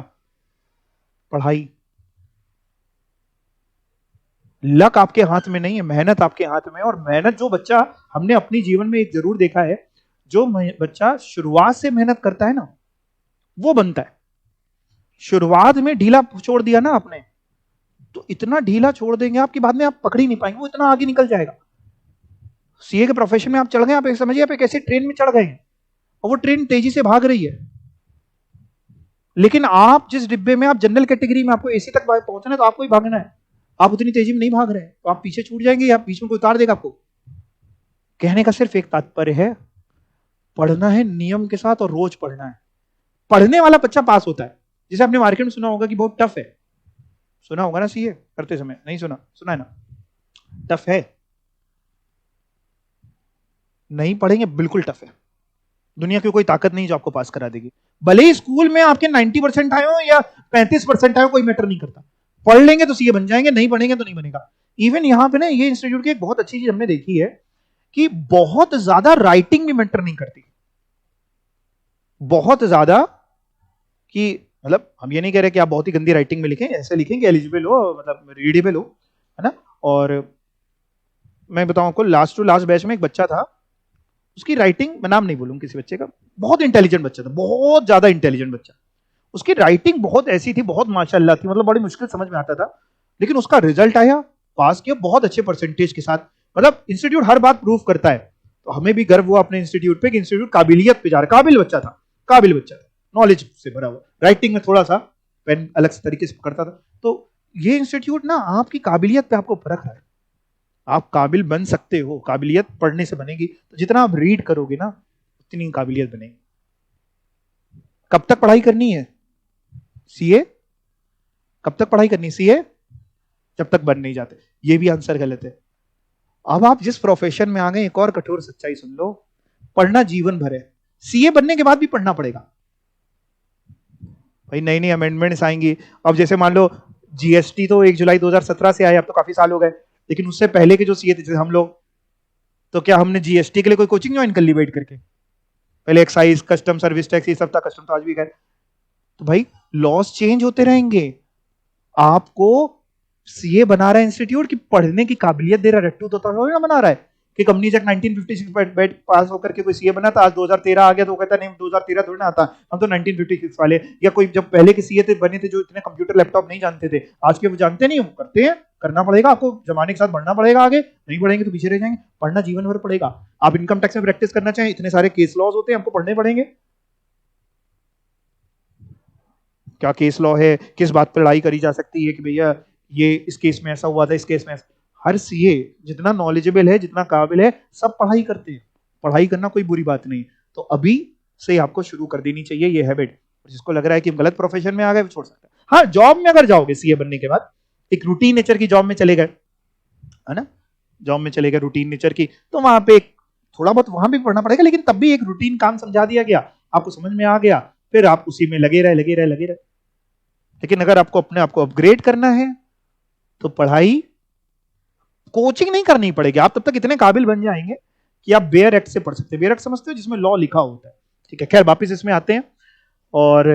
पढ़ाई. लक आपके हाथ में नहीं है, मेहनत आपके हाथ में. और मेहनत जो बच्चा, हमने अपनी जीवन में एक जरूर देखा है, जो बच्चा शुरुआत से मेहनत करता है ना, वो बनता है. शुरुआत में ढीला छोड़ दिया ना आपने, तो इतना ढीला छोड़ देंगे आपकी बाद में आप पकड़ ही नहीं पाएंगे, वो इतना आगे निकल जाएगा. सीए के प्रोफेशन में आप चढ़ गए, आप समझिए आप एक ऐसी ट्रेन में चढ़ गए हैं, और वो ट्रेन तेजी से भाग रही है, लेकिन आप जिस डिब्बे में, आप जनरल कैटेगरी में, आपको एसी तक पहुंचना है तो आपको ही भागना है. आप उतनी तेजी में नहीं भाग रहे हैं तो आप पीछे छूट जाएंगे, या बीच में कोई उतार देगा आपको. कहने का सिर्फ एक तात्पर्य है, पढ़ना है नियम के साथ और रोज पढ़ना है. पढ़ने वाला बच्चा पास होता है. जैसे आपने मार्केट में सुना होगा कि बहुत टफ है, सुना होगा ना सीए करते समय? नहीं सुना? सुना है ना? टफ है. नहीं पढ़ेंगे बिल्कुल टफ है. दुनिया की कोई ताकत नहीं जो आपको पास करा देगी. भले ही स्कूल में आपके 90% आए हो या 35% आए हो, कोई मैटर नहीं करता. पढ़ लेंगे तो सीए बन जाएंगे, नहीं पढ़ेंगे तो नहीं बनेगा. इवन यहां पे ना ये इंस्टीट्यूट की एक बहुत अच्छी चीज हमने देखी है कि बहुत ज्यादा राइटिंग भी मैटर नहीं करती. बहुत ज्यादा कि मतलब हम ये नहीं कह रहे कि आप बहुत ही गंदी राइटिंग में लिखें, ऐसे लिखें कि एलिजिबल हो, मतलब रीडेबल हो, है ना. और मैं बताऊं आपको, लास्ट टू लास्ट बैच में एक बच्चा था, उसकी राइटिंग, मैं नाम नहीं बोलूंगा किसी बच्चे का, बहुत इंटेलिजेंट बच्चा था, बहुत ज्यादा इंटेलिजेंट बच्चा. उसकी राइटिंग बहुत ऐसी थी, बहुत माशाल्लाह थी, मतलब बड़ी मुश्किल समझ में आता था, लेकिन उसका रिजल्ट आया, पास किया बहुत अच्छे परसेंटेज के साथ. मतलब इंस्टीट्यूट हर बात प्रूव करता है. तो हमें भी गर्व हुआ अपने इंस्टीट्यूट पे कि इंस्टीट्यूट काबिलियत पे जा रहा है. काबिल बच्चा था, काबिल बच्चा था, नॉलेज से भरा हुआ, राइटिंग में थोड़ा सा पेन अलग से तरीके से पकड़ता था. तो ये इंस्टीट्यूट ना आपकी काबिलियत पे आपको परख रहा है. आप काबिल बन सकते हो, काबिलियत पढ़ने से बनेगी. तो जितना आप रीड करोगे ना, उतनी काबिलियत बनेगी. कब तक पढ़ाई करनी है सीए? कब तक पढ़ाई करनी सीए? जब तक बन नहीं जाते. ये भी आंसर गलत है. अब आप जिस प्रोफेशन में आ गए, एक और कठोर सच्चाई सुन लो, पढ़ना जीवन भर है. सीए बनने के बाद भी पढ़ना पड़ेगा भाई. नई नई अमेंडमेंट्स आएंगी. अब जैसे मान लो जीएसटी तो 1 जुलाई 2017 से आया, अब तो काफी साल हो गए, लेकिन उससे पहले के जो सीए थे हम लोग, तो क्या हमने जीएसटी के लिए कोई कोचिंग ज्वाइन कर ली बैठ करके? पहले एक्साइज, कस्टम, सर्विस टैक्स, ये सब था, कस्टम तो आज भी है। तो भाई लॉस चेंज होते रहेंगे। आपको सीए बना रहा है इंस्टीट्यूट की पढ़ने की काबिलियत दे रहा है, रट्टू तो थोड़ा ना बना रहा है कि कंपनी जब 1956 बैच पास होकर के कोई सीए बना था, आज 2013 आ गया तो वो कहता नहीं 2013 थोड़ी ना आता, हम तो 1956 वाले। या कोई जब पहले के सीए थे बने थे जो इतने कंप्यूटर लैपटॉप नहीं जानते थे, आज के वो जानते नहीं, वो करते हैं। करना पड़ेगा आपको, जमाने के साथ बढ़ना पड़ेगा, आगे नहीं बढ़ेंगे तो पीछे रह जाएंगे। पढ़ना जीवन भर पड़ेगा। आप इनकम टैक्स में प्रैक्टिस करना चाहें, इतने सारे केस लॉज होते हैं, हमको पढ़ने पड़ेंगे। क्या केस लॉ है, किस बात पर लड़ाई करी जा सकती है कि भैया ये इस केस में ऐसा हुआ था, इस केस में ऐसा। हर सीए जितना नॉलेजेबल है, जितना काबिल है, सब पढ़ाई करते हैं। पढ़ाई करना कोई बुरी बात नहीं। तो अभी से आपको शुरू कर देनी चाहिए ये हैबिट। जिसको लग रहा है कि गलत प्रोफेशन में आ गए वो छोड़ सकता है। हाँ, जॉब में अगर जाओगे सीए बनने के बाद, एक रूटीन नेचर की जॉब में चले गए, है ना, जॉब में चले गए रूटीन नेचर की, तो वहां पे थोड़ा बहुत वहां भी पढ़ना पड़ेगा, लेकिन तब भी एक रूटीन काम समझा दिया गया, आपको समझ में आ गया, फिर आप उसी में लगे रहे। लेकिन अगर आपको अपने आप को अपग्रेड करना है तो पढ़ाई, कोचिंग नहीं करनी पड़ेगी। आप तब तक इतने काबिल बन जाएंगे कि आप बेयर एक्ट से पढ़ सकते हैं। बेयर एक्ट समझते हो, जिसमें लॉ लिखा होता है, ठीक है। खैर वापिस इसमें आते हैं। और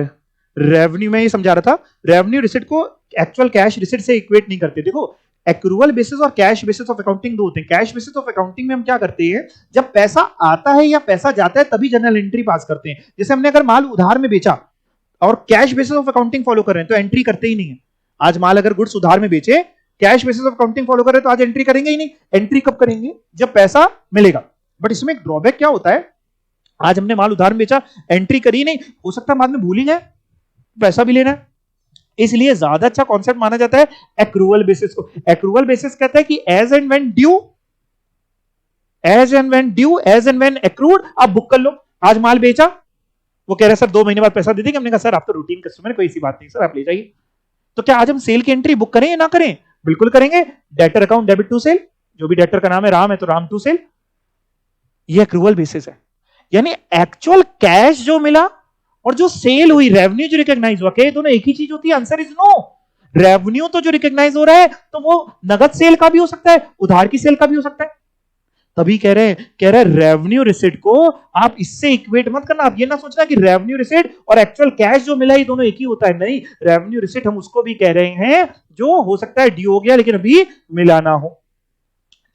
रेवेन्यू में ये समझा रहा था, रेवेन्यू रिसिट को एक्चुअल कैश रिसिट से इक्वेट नहीं करते। देखो, एक्रूवल बेसिस और कैश बेसिस ऑफ अकाउंटिंग दो होते हैं। कैश बेसिस ऑफ अकाउंटिंग में हम क्या करते हैं, जब पैसा आता है या पैसा जाता है तभी जर्नल एंट्री पास करते हैं। जैसे हमने अगर माल उधार में बेचा और cash basis of accounting follow कर रहे हैं तो एंट्री करते ही नहीं है। आज माल अगर गुड्स उधार में बेचे, cash basis of accounting follow कर रहे हैं तो आज एंट्री करेंगे ही नहीं। एंट्री कब करेंगे, जब पैसा मिलेगा। बट इसमें एक ड्रॉबैक क्या होता है, आज हमने माल उधार में बेचा, एंट्री करी नहीं, हो सकता है बाद में भूल ही जाए, पैसा भी लेना है। इसलिए ज्यादा अच्छा कॉन्सेप्ट माना जाता है एक्रूवल बेसिस को। एक्रूवल बेसिस कहता है कि as and when due, as and when accrued, आप बुक कर लो। आज माल बेचा, वो कह रहे सर 2 महीने बाद पैसा दे देंगे। हमने कहा सर आप तो रूटीन कस्टमर है, कोई ऐसी बात नहीं सर, आप ले जाइए। तो क्या आज हम सेल की एंट्री बुक करें या ना करें? बिल्कुल करेंगे। Debtor account debit to sale, जो भी डेटर का नाम है राम है तो राम टू सेल, ये एक्रूवल बेसिस है। यानी एक्चुअल कैश जो मिला और जो सेल हुई, रेवेन्यू जो रिकॉग्नाइज हुआ, क्या दोनों एक ही चीज होती है? Answer is no. रेवेन्यू तो जो रिकॉग्नाइज हो रहा है तो वो नगद सेल का भी हो सकता है, उधार की सेल का भी हो सकता है। तभी कह रहे हैं रेवेन्यू रिसिट को आप इससे इक्वेट मत करना। आप ये ना सोचना कि रेवेन्यू रिसिट और एक्चुअल कैश जो मिला ये दोनों एक ही होता है। नहीं, रेवेन्यू रिसिट हम उसको भी कह रहे हैं जो हो सकता है ड्यू हो गया लेकिन अभी मिला ना हो,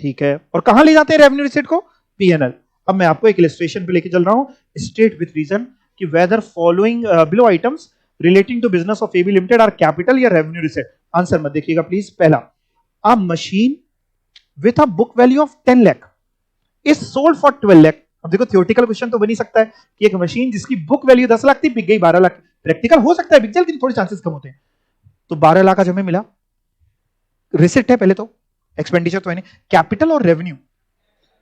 ठीक है। और कहां ले जाते हैं रेवेन्यू रिसिट को? पीएनएल। अब मैं आपको एक इलस्ट्रेशन पे लेके चल रहा हूं, स्टेट विथ रीजन कि whether following below items relating to business of AB limited are capital या रेवेन्यू रिसिट। आंसर मत देखिएगा प्लीज। पहला, a machine with a book value of 10 lakh is sold for 12 lakh. अब देखो, थियोरेटिकल क्वेश्चन तो बन ही सकता है कि एक मशीन जिसकी बुक वैल्यू 10 लाख थी बिक गई 12 लाख। प्रैक्टिकल हो सकता है बिक जाए लेकिन थोड़े चांसेस कम होते हैं। तो 12 लाख आज हमें मिला, रिसिट है पहले तो, एक्सपेंडिचर तो है नहीं। कैपिटल और रेवेन्यू,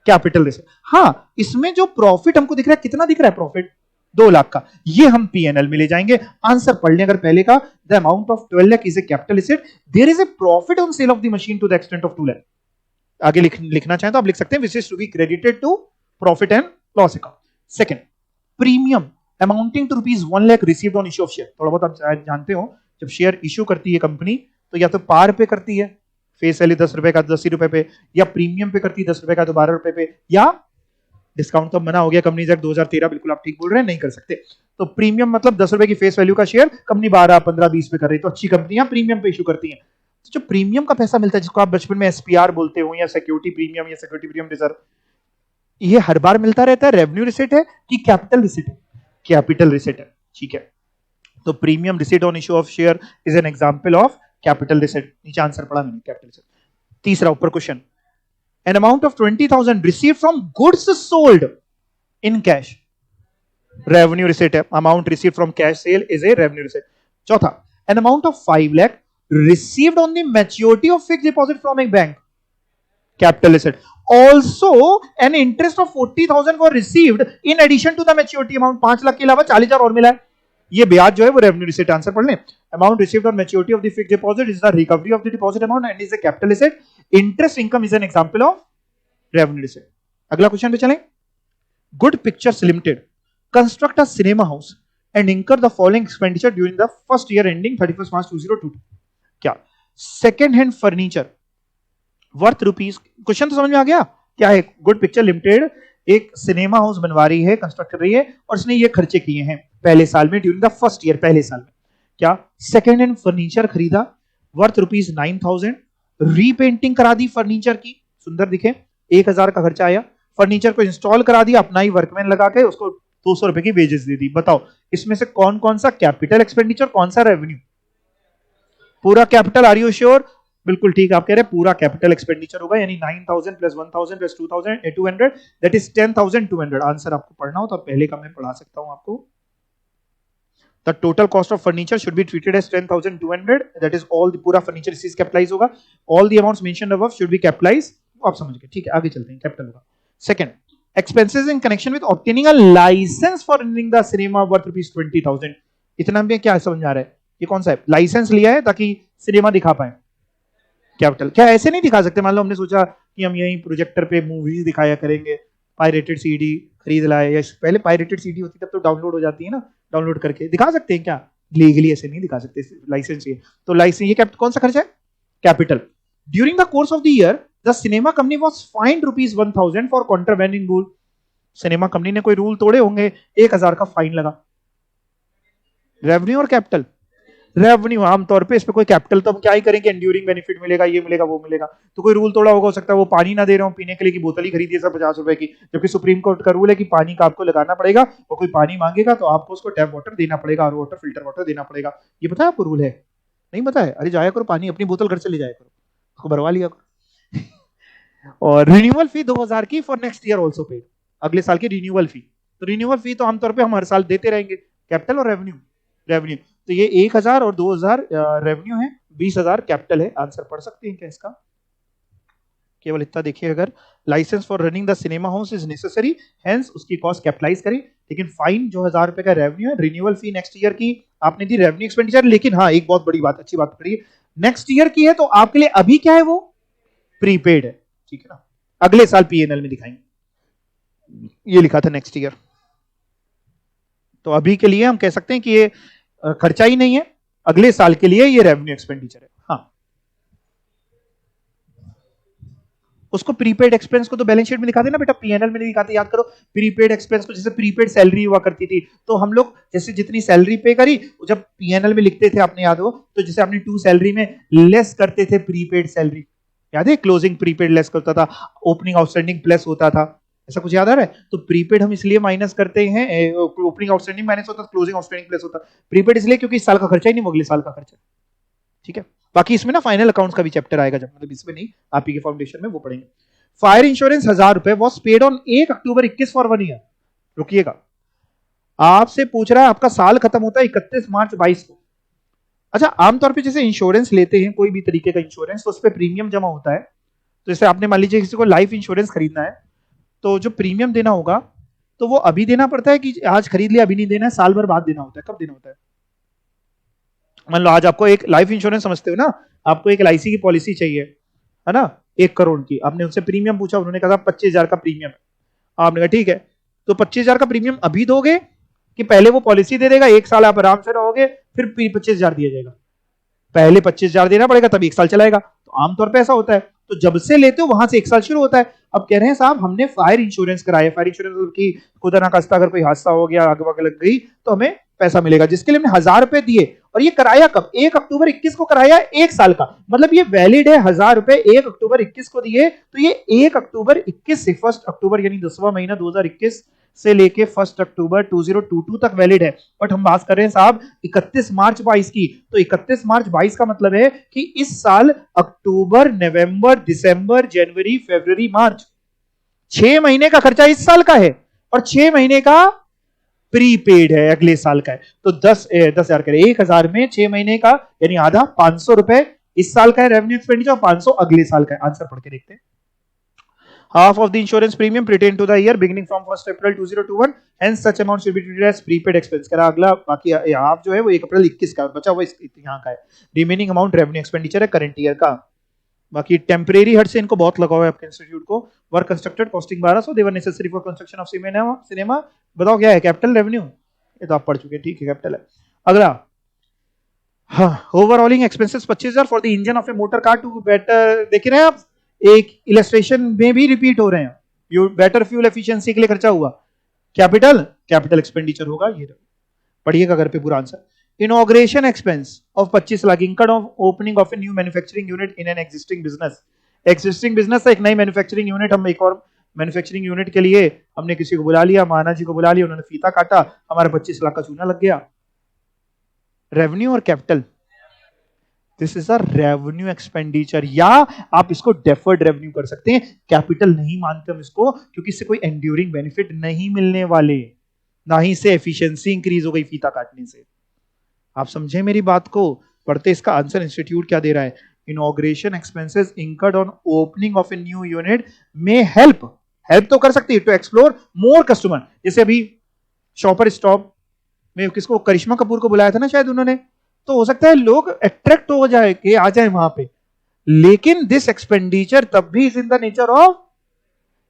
कैपिटल रिसिट। हाँ, इसमें जो प्रॉफिट हमको दिख रहा है, कितना दिख रहा है प्रॉफिट? 2 लाख का, ये हम पीएनएल में ले जाएंगे। आंसर पढ़ लें अगर पहले का, the amount of 12 lakh is a capital receipt, there is a profit on sale of the machine to the extent of 2 lakh. आगे लिखना चाहें तो आप लिख सकते हैं, which is to be credited to profit and loss account. Second, premium amounting to rupees 1 lakh received on issue of share. थोड़ा बहुत आप शायद जानते हो, जब शेयर इश्यू करती है कंपनी तो या तो पार पे करती है, फेस वैल्यू 10 रुपए का 10 ही रुपए पे, या प्रीमियम पे करती है 10 रुपए का तो 12 रुपए पे, या डिस्काउंट तो मना हो गया कंपनी एक्ट 2013, बिल्कुल आप ठीक बोल रहे हैं, नहीं कर सकते। तो प्रीमियम मतलब 10 रुपए की फेस वैल्यू का शेयर कंपनी 12, 15, 20 पे कर रही है, तो अच्छी कंपनियां प्रीमियम पे इशू करती हैं। तो जो प्रीमियम का पैसा मिलता है, जिसको आप बचपन में एसपीआर बोलते हो, या सिक्योरिटी प्रीमियम या सिक्योरिटी प्रीमियम रिजर्व, ये हर बार मिलता रहता है। रेवेन्यू रिसिट है कि कैपिटल रिसिट है? कैपिटल रिसिट है, ठीक है। तो premium receipt on issue of share is an example of capital receipt. नीचे आंसर पढ़ा मैंने, कैपिटल रिसिट। तीसरा ऊपर question, an amount of 20,000 received from goods sold in cash, revenue receipt है। Amount received from cash sale is a revenue receipt. चौथा, an amount of 5 lakh received on the maturity of fixed deposit from a bank, capital asset. Also an interest of 40,000 was received in addition to the maturity amount. 5 lakh के अलावा 40,000 और मिला है, ये ब्याज जो है वो रेवेन्यू रिसिट। आंसर पढ़ लें, amount received on maturity of the fixed deposit is the recovery of the deposit amount and is a capital asset. Interest income is an example of revenue receipt. अगला question पे चलें। Good Pictures Limited construct a cinema house and incur the following expenditure during the first year ending 31 March 2022। क्या? Second hand furniture worth rupees, question तो समझ में आ गया क्या है? गुड पिक्चर लिमिटेड एक सिनेमा हाउस बनवा रही है, कंस्ट्रक्ट कर रही है, और इसने ये खर्चे किए हैं पहले साल में, ड्यूरिंग द फर्स्ट ईयर, पहले साल में। क्या? सेकेंड हैंड फर्नीचर खरीदा वर्थ ₹9,000, रीपेंटिंग करा दी फर्नीचर की, सुंदर दिखे, 1,000 का खर्चा आया। फर्नीचर को इंस्टॉल करा दिया, अपना ही वर्कमैन लगा के उसको 200 रुपए की वेजेस दे दी। बताओ इसमें से कौन कौन सा कैपिटल एक्सपेंडिचर, कौन सा रेवेन्यू? पूरा कैपिटल। Are you sure? बिल्कुल ठीक, आप कह रहे हैं पूरा कैपिटल एक्सपेंडिचर होगा, यानी 9,000 plus 1,000 plus 2,200 that is 10,200। Answer आपको पढ़ना हो तो पहले का मैं पढ़ा सकता हूं आपको। The total cost of furniture should be treated as 10,200. That is all the पूरा furniture इसी से capitalize होगा. All the amounts mentioned above should be capitalized. आप समझ गए, ठीक है, आगे चलते हैं, कैपिटल होगा। Second, expenses in connection with obtaining a license for running the cinema worth ₹20,000. इतना में क्या समझ आ रहा है? ये कौन सा है? लाइसेंस लिया है ताकि सिनेमा दिखा पाए, कैपिटल। क्या ऐसे नहीं दिखा सकते? मान लो हमने सोचा कि हम यहीं प्रोजेक्टर पे मूवीज दिखाया करेंगे, पायरेटेड सीडी खरीद लाए, या पहले पायरेटेड सीडी होती तब तो डाउनलोड हो जाती है ना, डाउनलोड करके दिखा सकते हैं क्या? लीगली ऐसे नहीं दिखा सकते, लाइसेंस चाहिए। तो लाइसेंस, ये कौन सा खर्चा है? Capital. During the course of the year the cinema company was fined ₹1,000 for contravening rule. Cinema company ने कोई रूल तोड़े होंगे, 1,000 का फाइन लगा। रेवेन्यू और कैपिटल? रेवेन्यू। आमतौर पे इस पे कोई कैपिटल तो हम क्या ही करेंगे, एंड्यूरिंग बेनिफिट मिलेगा, ये मिलेगा, वो मिलेगा। तो कोई रूल तोड़ा होगा, हो सकता है वो पानी ना दे रहा हूं पीने के लिए की बोतल ही खरीदी है सब 50 रुपए की, जबकि सुप्रीम कोर्ट का रूल है कि पानी का आपको लगाना पड़ेगा, और कोई पानी मांगेगा तो आपको उसको टैप वाटर देना पड़ेगा, और वाटर फिल्टर वाटर देना पड़ेगा। ये पता है आपको रूल है? नहीं पता है? अरे जाया करो, पानी अपनी बोतल घर से ले जाया करो, उसको भरवा लिया करो। और रिन्यूअल फी 2,000 की for next year also paid, अगले साल की रिन्यूअल फी। तो रिन्यूअल फी तो आमतौर पर हम हर साल देते रहेंगे। कैपिटल और रेवेन्यू? रेवेन्यू। तो ये 1,000 और 2,000 रेवेन्यू है, 20,000 कैपिटल है। आंसर पढ़ सकते हैं क्या इसका? केवल इतना देखिए, अगर license for running the cinema house is necessary, hence उसकी कॉस्ट कैपिटलाइज करें। लेकिन फाइन जो 1,000 रुपए का रेवेन्यू है, रिन्यूअल फी नेक्स्ट ईयर की आपने दी, रेवेन्यू एक्सपेंडिचर। लेकिन हाँ, एक बहुत बड़ी बात, अच्छी बात पकड़िए, नेक्स्ट ईयर की है तो आपके लिए अभी क्या है, वो प्रीपेड है, ठीक है ना, अगले साल पीएनएल में दिखाएंगे। ये लिखा था नेक्स्ट ईयर, तो अभी के लिए हम कह सकते हैं कि ये खर्चा ही नहीं है, अगले साल के लिए ये रेवेन्यू एक्सपेंडिचर है। हाँ, उसको प्रीपेड एक्सपेंस को तो बैलेंस शीट में दिखाते ना बेटा, पीएनएल में नहीं दिखाते। याद करो, प्रीपेड एक्सपेंस को जैसे प्रीपेड सैलरी हुआ करती थी, तो हम लोग जैसे जितनी सैलरी पे करी जब पीएनएल में लिखते थे, आपने याद हो, तो जैसे आपने टू सैलरी में लेस करते थे प्रीपेड सैलरी, याद है? क्लोजिंग प्रीपेड लेस करता था, ओपनिंग आउटस्टैंडिंग प्लस होता था, ऐसा कुछ याद आ रहा है? तो प्रीपेड हम इसलिए माइनस करते हैं, ओपनिंग आउटस्टैंडिंग माइनस होता है, क्लोजिंग आउटस्टैंडिंग प्लस होता है। प्रीपेड इसलिए क्योंकि इस साल का खर्चा ही नहीं, अगले साल का खर्चा, ठीक है। बाकी इसमें ना फाइनल अकाउंट्स का भी चैप्टर आएगा, जब मतलब इसमें नहीं, आप ही के फाउंडेशन में वो पढ़ेंगे। फायर इंश्योरेंस 1,000 रुपए was paid on 1 October 21 for 1 year. रुकिएगा, आपसे पूछ रहा है आपका साल खत्म होता है 31 मार्च 22 को। अच्छा, आमतौर पे जैसे इंश्योरेंस लेते हैं, कोई भी तरीके का इंश्योरेंस, तो उस पर प्रीमियम जमा होता है। तो जैसे आपने मान लीजिए किसी को लाइफ इंश्योरेंस खरीदना है, तो जो प्रीमियम देना होगा तो वो अभी देना पड़ता है कि आज खरीद लिया अभी नहीं देना है, साल भर बाद देना होता है? कब देना होता है? मान लो आज आपको एक लाइफ इंश्योरेंस, समझते हो ना, आपको एक एलआईसी की पॉलिसी चाहिए, है ना, 1 करोड़ की। आपने उनसे प्रीमियम पूछा, उन्होंने कहा 25,000 का प्रीमियम है। आपने कहा ठीक है, तो 25,000 का प्रीमियम अभी दोगे कि पहले वो पॉलिसी दे देगा, 1 साल आप आराम से रहोगे, फिर 25,000 दिया जाएगा? पहले 25,000 देना पड़ेगा, तब 1 साल चलाएगा। तो आमतौर पर ऐसा होता है, तो जब से लेते हो वहां से 1 साल शुरू होता है। अब कह रहे हैं साहब हमने फायर इंश्योरेंस कराया, फायर इंश्योरेंस की खुदा ना खास्ता अगर कोई हादसा हो गया, आग वाग लग गई, तो हमें पैसा मिलेगा, जिसके लिए हमने 1,000 रुपए दिए। और ये कराया कब? 1 अक्टूबर 21 को कराया, 1 साल का, मतलब ये वैलिड है। 1,000 रुपए 1 अक्टूबर 21 को दिए, तो ये 1 अक्टूबर 21 से 1 अक्टूबर यानी 10वां महीना 2021 से लेके 1 अक्टूबर 2022 तक वैलिड है। बट हम बात कर रहे हैं साहब 31 मार्च 22 की, तो 31 मार्च 22 का मतलब है कि इस साल अक्टूबर, नवंबर, दिसंबर, जनवरी, फरवरी, मार्च, 6 महीने का खर्चा इस साल का है, और 6 महीने का प्रीपेड है, अगले साल का है। तो 10,000 करें, 1,000 में 6 महीने का यानी आधा, 500 रुपए इस साल का है रेवेन्यू एक्सपेंडिचर, 500 अगले साल का है। आंसर पढ़ के देखते हैं। Half of the insurance premium pertain to the year beginning from 1st April 2021, hence such amount should be treated as prepaid expense। करा अगला, बाकी हाफ जो है वो 1 अप्रैल 21 का, बचा हुआ यहाँ का है। रिमेनिंग अमाउंट रेवेन्यू एक्सपेंडिचर है करंट ईयर का। बाकी टेम्परेरी हट से इनको बहुत लगा हुआ है आपके इंस्टीट्यूट को। Work constructed costing 1200, they were necessary for construction of cinema. बताओ क्या है? कैपिटल रेवेन्यू, ये तो आप पढ़ चुके हैं, ठीक है, कैपिटल है। अगला, हाँ, overhauling expenses 25,000 for the engine of a motor car to better. देख रहे हैं आप, एक इलस्ट्रेशन में भी रिपीट हो रहे हैं। बेटर फ्यूल एफिशिएंसी के लिए खर्चा हुआ, कैपिटल कैपिटल एक्सपेंडिचर होगा। ये पढ़िएगा घर पे पूरा answer. Inauguration expense of 25 lakh, income of opening of a new manufacturing unit in an existing business. Existing business है, एक नई मैन्युफैक्चरिंग यूनिट, हम एक और मैन्युफैक्चरिंग यूनिट के लिए हमने किसी को बुला लिया, माना जी को बुला लिया, उन्होंने फीता काटा, हमारा 25 लाख का चूना लग गया। रेवेन्यू और capital, this is a revenue expenditure, या आप इसको डेफर्ड रेवेन्यू कर सकते हैं। कैपिटल नहीं मानते हम इसको, क्योंकि इससे कोई एंड्यूरिंग बेनिफिट नहीं मिलने वाले, ना ही से एफिशिएंसी इंक्रीज हो गई फीता काटने से। आप समझे मेरी बात को? पढ़ते इसका आंसर इंस्टीट्यूट क्या दे रहा है। Inauguration expenses incurred on opening of a new unit में हेल्प, हेल्प तो कर सकती है टू एक्सप्लोर मोर कस्टमर। जैसे अभी शॉपर स्टॉप में किसको, करिश्मा कपूर को बुलाया था ना शायद उन्होंने, तो हो सकता है लोग अट्रैक्ट हो जाए कि आ जाए वहां पे। लेकिन दिस एक्सपेंडिचर तब भी is in the nature of,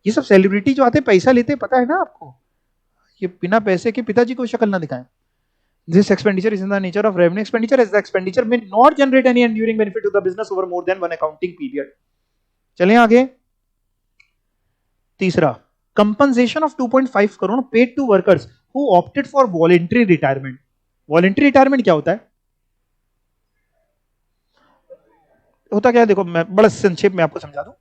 ये सब सेलिब्रिटी जो आते पैसा लेते, पता है ना आपको, ये बिना पैसे के पिताजी को शक्ल ना दिखाएं। This expenditure is in the nature of revenue expenditure, as the expenditure may not generate any enduring benefit to the business over more than one accounting period. चलें आगे। तीसरा, compensation of 2.5 crore paid to workers who opted for voluntary retirement. Voluntary retirement क्या होता है? होता क्या है, देखो मैं बड़ा संक्षेप में आपको समझा दूं।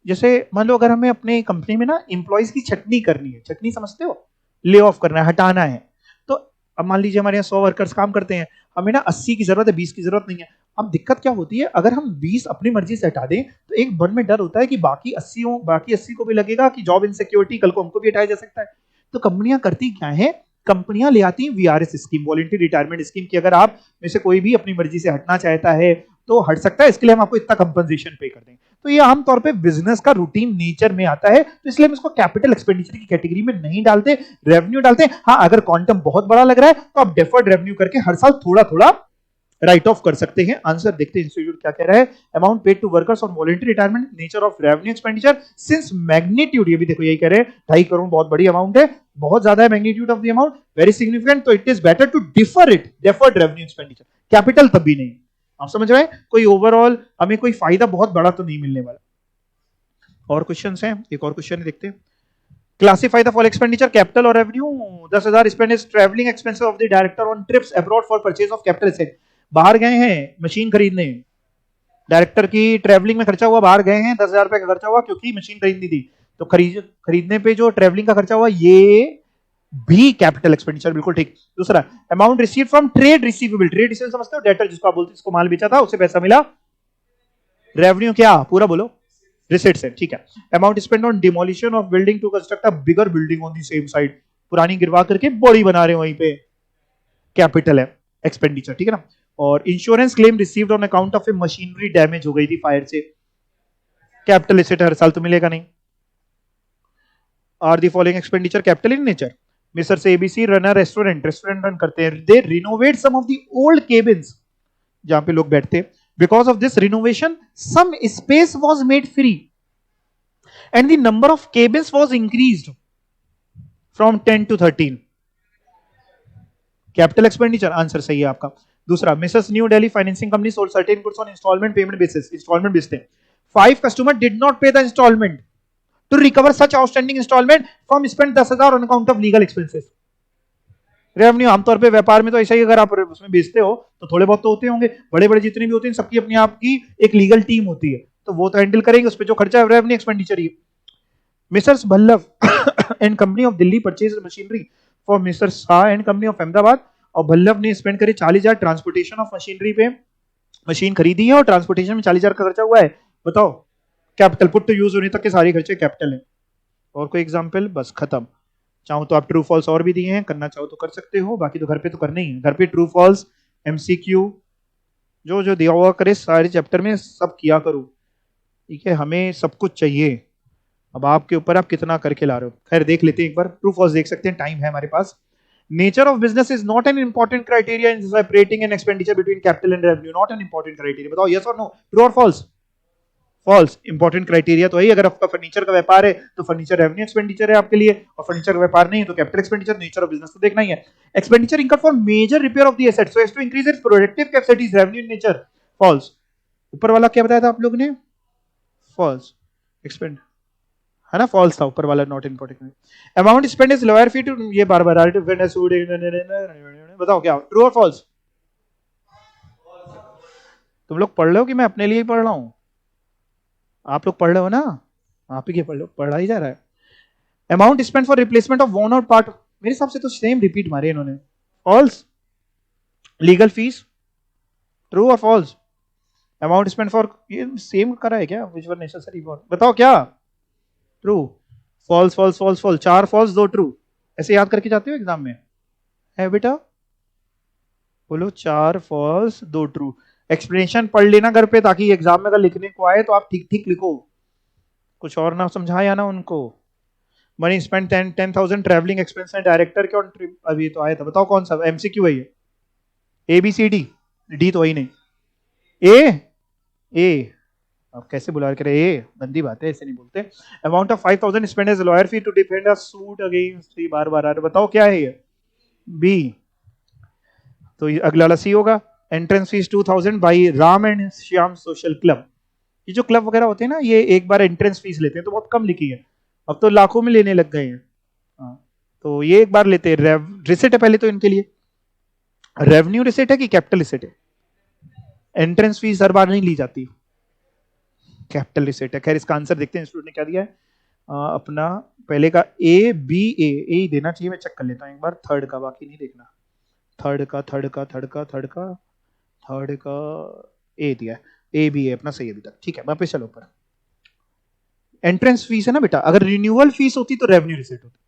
जैसे मान लो अगर हमें अपने कंपनी में ना एम्प्लॉइज की छटनी करनी है, छटनी समझते हो, ले ऑफ करना है, हटाना है, तो अब मान लीजिए हमारे यहाँ 100 वर्कर्स काम करते हैं, हमें ना 80 की जरूरत है, 20 की जरूरत नहीं है। अब दिक्कत क्या होती है, अगर हम 20 अपनी मर्जी से हटा दें तो एक मन में डर होता है कि बाकी 80 को भी लगेगा कि जॉब इनसिक्योरिटी, कल को हमको भी हटाया जा सकता है। तो कंपनियां करती क्या है, कंपनियां ले आती हैं VRS scheme, voluntary retirement scheme की, अगर आप में से कोई भी अपनी मर्जी से हटना चाहता है तो हट सकता है, इसके लिए हम आपको इतना कंपनसेशन पे कर देंगे। तो ये आमतौर पे बिजनेस का रूटीन नेचर में आता है, तो इसलिए हम इसको कैपिटल एक्सपेंडिचर की कैटेगरी में नहीं डालते, रेवेन्यू डालते हैं। हाँ, अगर क्वांटम बहुत बड़ा लग रहा है तो आप डेफर्ड रेवेन्यू करके हर साल थोड़ा थोड़ा राइट ऑफ कर सकते हैं। आंसर देखते हैं इंस्टीट्यूट क्या कह रहा है। Amount paid to workers on voluntary retirement, nature of revenue expenditure since magnitude, ये भी देखो यही कह रहे हैं, 2.5 करोड़ बहुत बड़ी अमाउंट है, बहुत ज्यादा है magnitude of the amount, very significant, तो it is better to defer it, deferred revenue expenditure, capital तब भी नहीं। आप समझ रहे हैं, कोई ओवरऑल हमें कोई फायदा बहुत बड़ा तो नहीं मिलने वाला। और क्वेश्चंस हैं, एक और क्वेश्चन देखते हैं। Classify the following expenditure, capital और revenue. 10,000 spend is travelling expenses of the director on trips abroad for purchase of capital asset. बाहर गए हैं मशीन खरीदने, डायरेक्टर की ट्रैवलिंग में खर्चा हुआ, बाहर गए हैं, 10,000 रुपए का खर्चा हुआ क्योंकि मशीन खरीदनी थी, तो खरीदने पे जो ट्रैवलिंग का खर्चा हुआ, ये भी कैपिटल एक्सपेंडिचर, बिल्कुल ठीक। दूसरा, amount receive from trade receivable, trade receivable समझते हो, डेटर जिसको आप बोलते हैं, इसको माल बेचा था उससे पैसा मिला, रेवेन्यू क्या, पूरा बोलो, रिसीट्स है, ठीक है। Amount spend on demolition of building to construct a bigger building on the same site, पुरानी गिरवा करके बड़ी बना रहे हैं वहीं पे, कैपिटल है एक्सपेंडिचर, ठीक है ना। और insurance claim received on account of A machinery damage हो गई थी फायर से, कैपिटल एसेट हर साल तो मिलेगा नहीं। Are the following expenditure capital in nature. Mister से ABC run restaurant, restaurant run करते हैं, they renovate some of the old cabins जहां पे लोग बैठते, because of this renovation some space was made free and the number of cabins was increased from 10 to 13, capital expenditure, answer सही है आपका। दूसरा, messrs New Delhi financing company sold certain goods on instalment payment basis, instalment बेचते हैं, 5 customer did not pay the installment, to recover such outstanding installment from spend 10,000 on account of legal expenses. Revenue आमतौर पे व्यापार में तो ऐसा ही, अगर आप उसमें बेचते हो तो थोड़े बहुत तो होते होंगे, बड़े बड़े जितने भी होते हैं सबकी अपनी आपकी एक लीगल टीम होती है, तो वो तो हैंडल करेंगे, उस पर जो खर्चा है रेवेन्यू एक्सपेंडिचर ही। Messrs Bhallabh and company of Delhi purchase machinery for mister Shah and company of Ahmedabad, और भल्लभ ने स्पेंड करे 40,000 ट्रांसपोर्टेशन ऑफ मशीनरी पे, मशीन खरीदी है और ट्रांसपोर्टेशन में 40,000 का खर्चा हुआ है, बताओ कैपिटल, पुट टू यूज होने तक के सारे खर्चे कैपिटल है। और कोई एग्जांपल, बस खत्म। चाहो तो आप ट्रू फॉल्स और भी दिए हैं, करना चाहो तो कर सकते हो, बाकी तो घर पे तो करना ही है, घर पे ट्रू फॉल्स एमसीक्यू जो जो दिया हुआ करे सारे चैप्टर में सब किया करो, ठीक है, हमें सब कुछ चाहिए, अब आपके ऊपर आप कितना करके ला रहे हो। खैर देख लेते हैं एक बार, ट्रू फॉल्स देख सकते हैं, टाइम है हमारे पास। Nature of business is not an important criteria in separating an expenditure between capital and revenue, not an important criteria, बताओ यस और नो, ट्रू और फॉल्स। फॉल्स, इंपॉर्टेंट क्राइटेरिया तो है, अगर आपका फर्नीचर का व्यापार है तो फर्नीचर रेवेन्यू एक्सपेंडिचर है आपके लिए, और फर्नीचर का व्यापार नहीं है तो capital expenditure. Nature of business तो देखना ही है। Expenditure income for major repair of the asset so as to increase its productive capacities, revenue in nature, falls. ऊपर वाला क्या बताया था आप लोगों ने, फॉल्स। एक्सपेंड, है ना, फॉल्स था ऊपर वाला, not important. Amount spend is lower fee to, ये बार बार बताओ क्या, ट्रू और फॉल्स? तुम लोग पढ़ रहे हो कि मैं अपने लिए ही पढ़ रहा हूं? आप लोग पढ़ रहे हो ना, आप ही के पढ़ लो, पढ़ा ही जा रहा है। Amount spend for replacement of worn out part, मेरे हिसाब से तो सेम रिपीट मारे इन्होंने। फॉल्स। लीगल फीस, ट्रू और फॉल्स? अमाउंट स्पेंड फॉर, ये सेम करा है क्या, विच वर नेसेसरी फॉर, बताओ क्या? True. False falls falls falls, 4 falls 2 true, ऐसे याद करके जाते हो एग्जाम में है बेटा? बोलो 4 फॉल्स 2 ट्रू। एक्सप्लेनेशन पढ़ लेना घर पे, ताकि एग्जाम में अगर लिखने को आए तो आप ठीक ठीक लिखो, कुछ और ना समझाया ना उनको। मनी स्पेंड 10,000 ट्रैवलिंग एक्सपेंस है डायरेक्टर के ऑन ट्रिप, अभी तो आया था, बताओ कौन सा? एमसीक्यू है ये, A B C D, D तो वही नहीं, ए, ए, अब कैसे बुला के रहे, ए गंदी बात है, ऐसे नहीं बोलते। Amount of 5,000 spend as lawyer fee to defend a suit against, बार बार आ रहा, बताओ क्या है ये? बी। तो ये अगला वाला सी होगा। Entrance fees 2,000 by Ram and Shyam social club, ये जो क्लब वगैरह होते हैं ना, ये एक बार एंट्रेंस फीस लेते हैं, तो बहुत कम लिखी है, अब तो लाखों में लेने लग गए हैं। तो ये एक बार लेते हैं। रिसिट है पहले तो इनके लिए, रेवेन्यू रिसिट है कि कैपिटल रिसिट है? एंट्रेंस फीस हर बार नहीं ली जाती, कैपिटल रिसिट है। खैर इसका आंसर देखते हैं इंस्टीट्यूट ने क्या दिया है। अपना पहले का ए बी ए ही देना चाहिए, मैं चेक कर लेता हूँ एक बार, थर्ड का बाकी नहीं देखना, थर्ड का ए दिया है, ए बी ए अपना सही अभी तक, ठीक है। वापस चलो ऊपर, एंट्रेंस फीस है ना बेटा, अगर रिन्यूअल फीस होती तो रेवेन्यू रिसिट होती।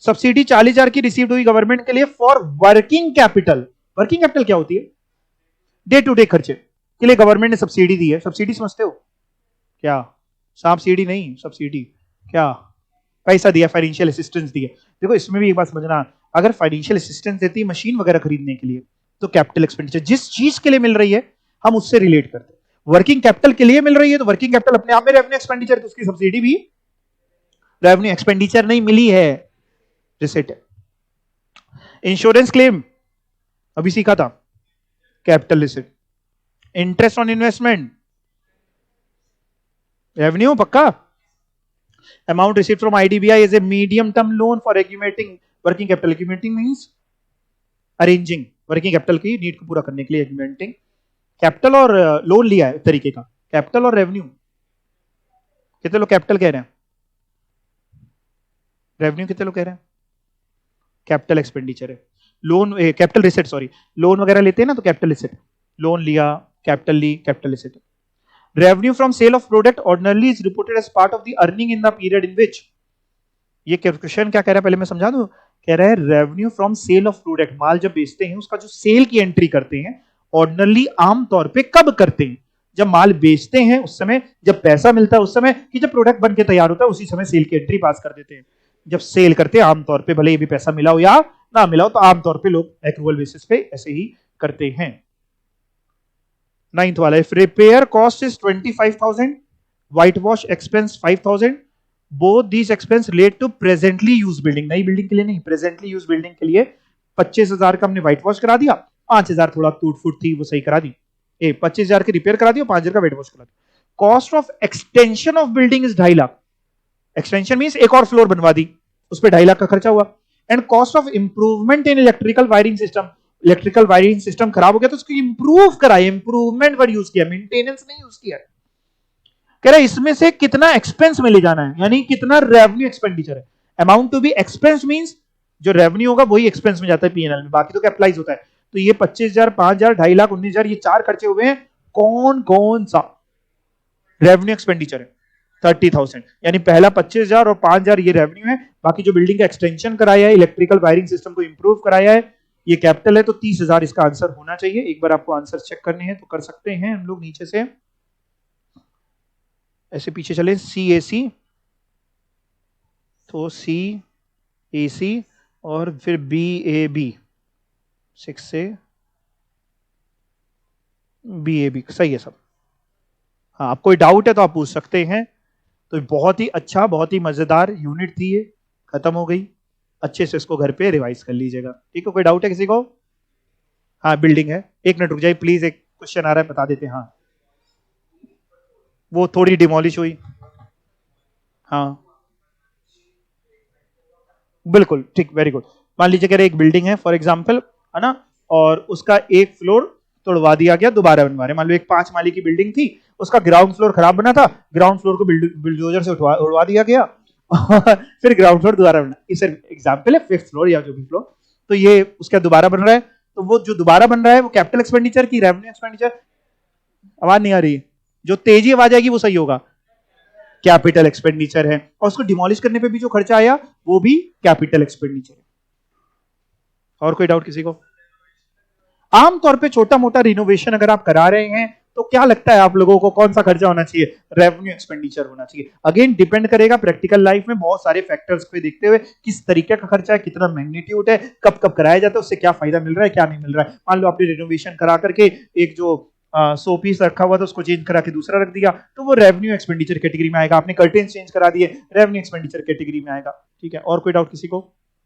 सब्सिडी 40,000 की रिसीव हुई गवर्नमेंट के लिए for working capital, working capital क्या होती है? डे टू डे खर्चे के लिए गवर्नमेंट ने सब्सिडी दी है। सब्सिडी समझते हो क्या? सांप सीढ़ी नहीं, सब्सिडी क्या? पैसा दिया, फाइनेंशियल असिस्टेंस दिया। देखो इसमें भी एक बात समझना, अगर फाइनेंशियल असिस्टेंस देती है मशीन वगैरह खरीदने के लिए, तो कैपिटल एक्सपेंडिचर जिस चीज के लिए मिल रही है हम उससे रिलेट करते हैं। वर्किंग कैपिटल के लिए मिल रही है तो वर्किंग कैपिटल अपने आप में रेवेन्यू एक्सपेंडिचर, तो उसकी सब्सिडी भी रेवेन्यू एक्सपेंडिचर नहीं, मिली है, रिसिट है। इंश्योरेंस क्लेम अभी सीखा था, capital receipt. Interest on investment, revenue पक्का। Amount received from IDBI is a medium term loan for accumulating working capital, accumulating means arranging working capital की नीड को पूरा करने के लिए एक्यूमुलेटिंग कैपिटल, और लोन लिया है एक तरीके का। कैपिटल और रेवेन्यू, कितने लोग कैपिटल कह रहे हैं, रेवेन्यू कितने लोग कह रहे हैं? कैपिटल एक्सपेंडिचर है। Loan capital receipt, sorry, loan वगैरह लेते हैं ना तो कैपिटल रिसिट, लोन लिया, कैपिटल ली, capital receipt. Revenue from sale of product ordinarily is reported as part of the earning in the period in which, ये question क्या कह रहा है पहले मैं समझा दूं। कह रहा है revenue from sale of product, माल जब बेचते हैं उसका जो सेल की एंट्री करते हैं, ऑर्डिनरली आमतौर पे कब करते हैं? जब माल बेचते हैं उस समय, जब पैसा मिलता है उस समय, कि जब प्रोडक्ट बन के तैयार होता है उसी समय सेल की एंट्री पास कर देते हैं। जब सेल करते हैं आमतौर पे, भले ये भी पैसा मिला हो या ना मिला हो, तो आमतौर पे लोग एक्रूअल बेसिस पे ऐसे ही करते हैं। नाइन्थ वाला, if repair cost is 25,000, white wash expense 5,000, both these expense relate to presently use building, नई बिल्डिंग के लिए नहीं, प्रेजेंटली यूज बिल्डिंग के लिए 25,000 का हमने व्हाइट वॉश करा दिया, 5,000 थोड़ा टूट फूट थी वो सही करा दी, 25,000 की रिपेयर करा दी और 5,000 का व्हाइट वॉश करा दिया। Cost of extension of building is 2.5 lakh, extension means एक और फ्लोर बनवा दी, उस पर 2.5 लाख का खर्चा हुआ। And cost of improvement in electrical wiring system, electrical wiring system खराब हो गया तो उसको इंप्रूव कराया, इंप्रूवमेंट वर्ड यूज किया, मेंटेनेंस नहीं यूज किया। कह रहा है इसमें से कितना एक्सपेंस में ले जाना है, यानी कितना रेवेन्यू एक्सपेंडिचर है। Amount to be expense means जो रेवेन्यू होगा वही एक्सपेंस में जाता है पीएनएल में, बाकी तो कैपिटलाइज होता है। तो ये 25,000, 5,000, 2.5 लाख, 19,000, ये 4 खर्चे हुए हैं, कौन कौन सा रेवेन्यू एक्सपेंडिचर है? 30,000, यानी पहला 25,000 और 5,000 ये रेवेन्यू है, बाकी जो बिल्डिंग का एक्सटेंशन कराया है, इलेक्ट्रिकल वायरिंग सिस्टम को इंप्रूव कराया है, ये कैपिटल है, तो 30,000 इसका आंसर होना चाहिए। एक बार आपको आंसर चेक करने हैं तो कर सकते हैं हम लोग, नीचे से ऐसे पीछे चले, सी ए सी, तो सी ए सी और फिर बी ए बी, 6 से बी ए बी, सही है सब। हाँ, आप कोई डाउट है तो आप पूछ सकते हैं। तो बहुत ही अच्छा, बहुत ही मजेदार यूनिट थी ये, खत्म हो गई, अच्छे से इसको घर पे रिवाइज कर लीजिएगा, ठीक है? कोई डाउट है किसी को? हाँ बिल्डिंग है, एक मिनट रुक जाइए प्लीज, एक क्वेश्चन आ रहा है बता देते हैं। हाँ वो थोड़ी डिमोलिश हुई, हाँ बिल्कुल ठीक, वेरी गुड। मान लीजिए कि एक बिल्डिंग है फॉर एग्जांपल, है ना, और उसका एक फ्लोर तोड़वा दिया गया, दोबारा बनवा रहे। मान लो एक 5 माली की बिल्डिंग थी, उसका ग्राउंड फ्लोर खराब बना था, ग्राउंड फ्लोर को बिल्डोजर से उड़वा दिया गया फिर ग्राउंड फ्लोर दोबारा बना। इस एग्जांपल है, 5th फ्लोर या जो भी फ्लोर। तो ये उसका दोबारा बन रहा है, तो वो जो दोबारा बन रहा है वो कैपिटल एक्सपेंडिचर की रेवेन्यू एक्सपेंडिचर? आवाज नहीं आ रही, जो तेजी आवाज आएगी वो सही होगा, कैपिटल एक्सपेंडिचर है। और उसको डिमोलिश करने पे भी जो खर्चा आया वो भी कैपिटल एक्सपेंडिचर है। और कोई डाउट किसी को? आमतौर पे छोटा मोटा रिनोवेशन अगर आप करा रहे हैं तो क्या लगता है आप लोगों को कौन सा खर्चा होना चाहिए? रेवेन्यू एक्सपेंडिचर होना चाहिए। अगेन डिपेंड करेगा प्रैक्टिकल लाइफ में बहुत सारे फैक्टर्स पे देखते हुए किस तरीके का खर्चा है, कितना मैग्नीट्यूड है, कब कब कराया जाता है, उससे क्या फायदा मिल रहा है क्या नहीं मिल रहा है। मान लो आपने रिनोवेशन करा करके एक जो 100 पीस रखा हुआ था उसको चेंज करा के दूसरा रख दिया, तो वो रेवेन्यू एक्सपेंडिचर कैटेगरी में आएगा। आपने कर्टेन चेंज करा दिए, रेवेन्यू एक्सपेंडिचर कैटेगरी में आएगा। ठीक है, और कोई डाउट किसी को?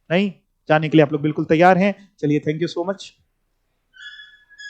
नहीं? जाने के लिए आप लोग बिल्कुल तैयार हैं? चलिए, थैंक यू सो मच।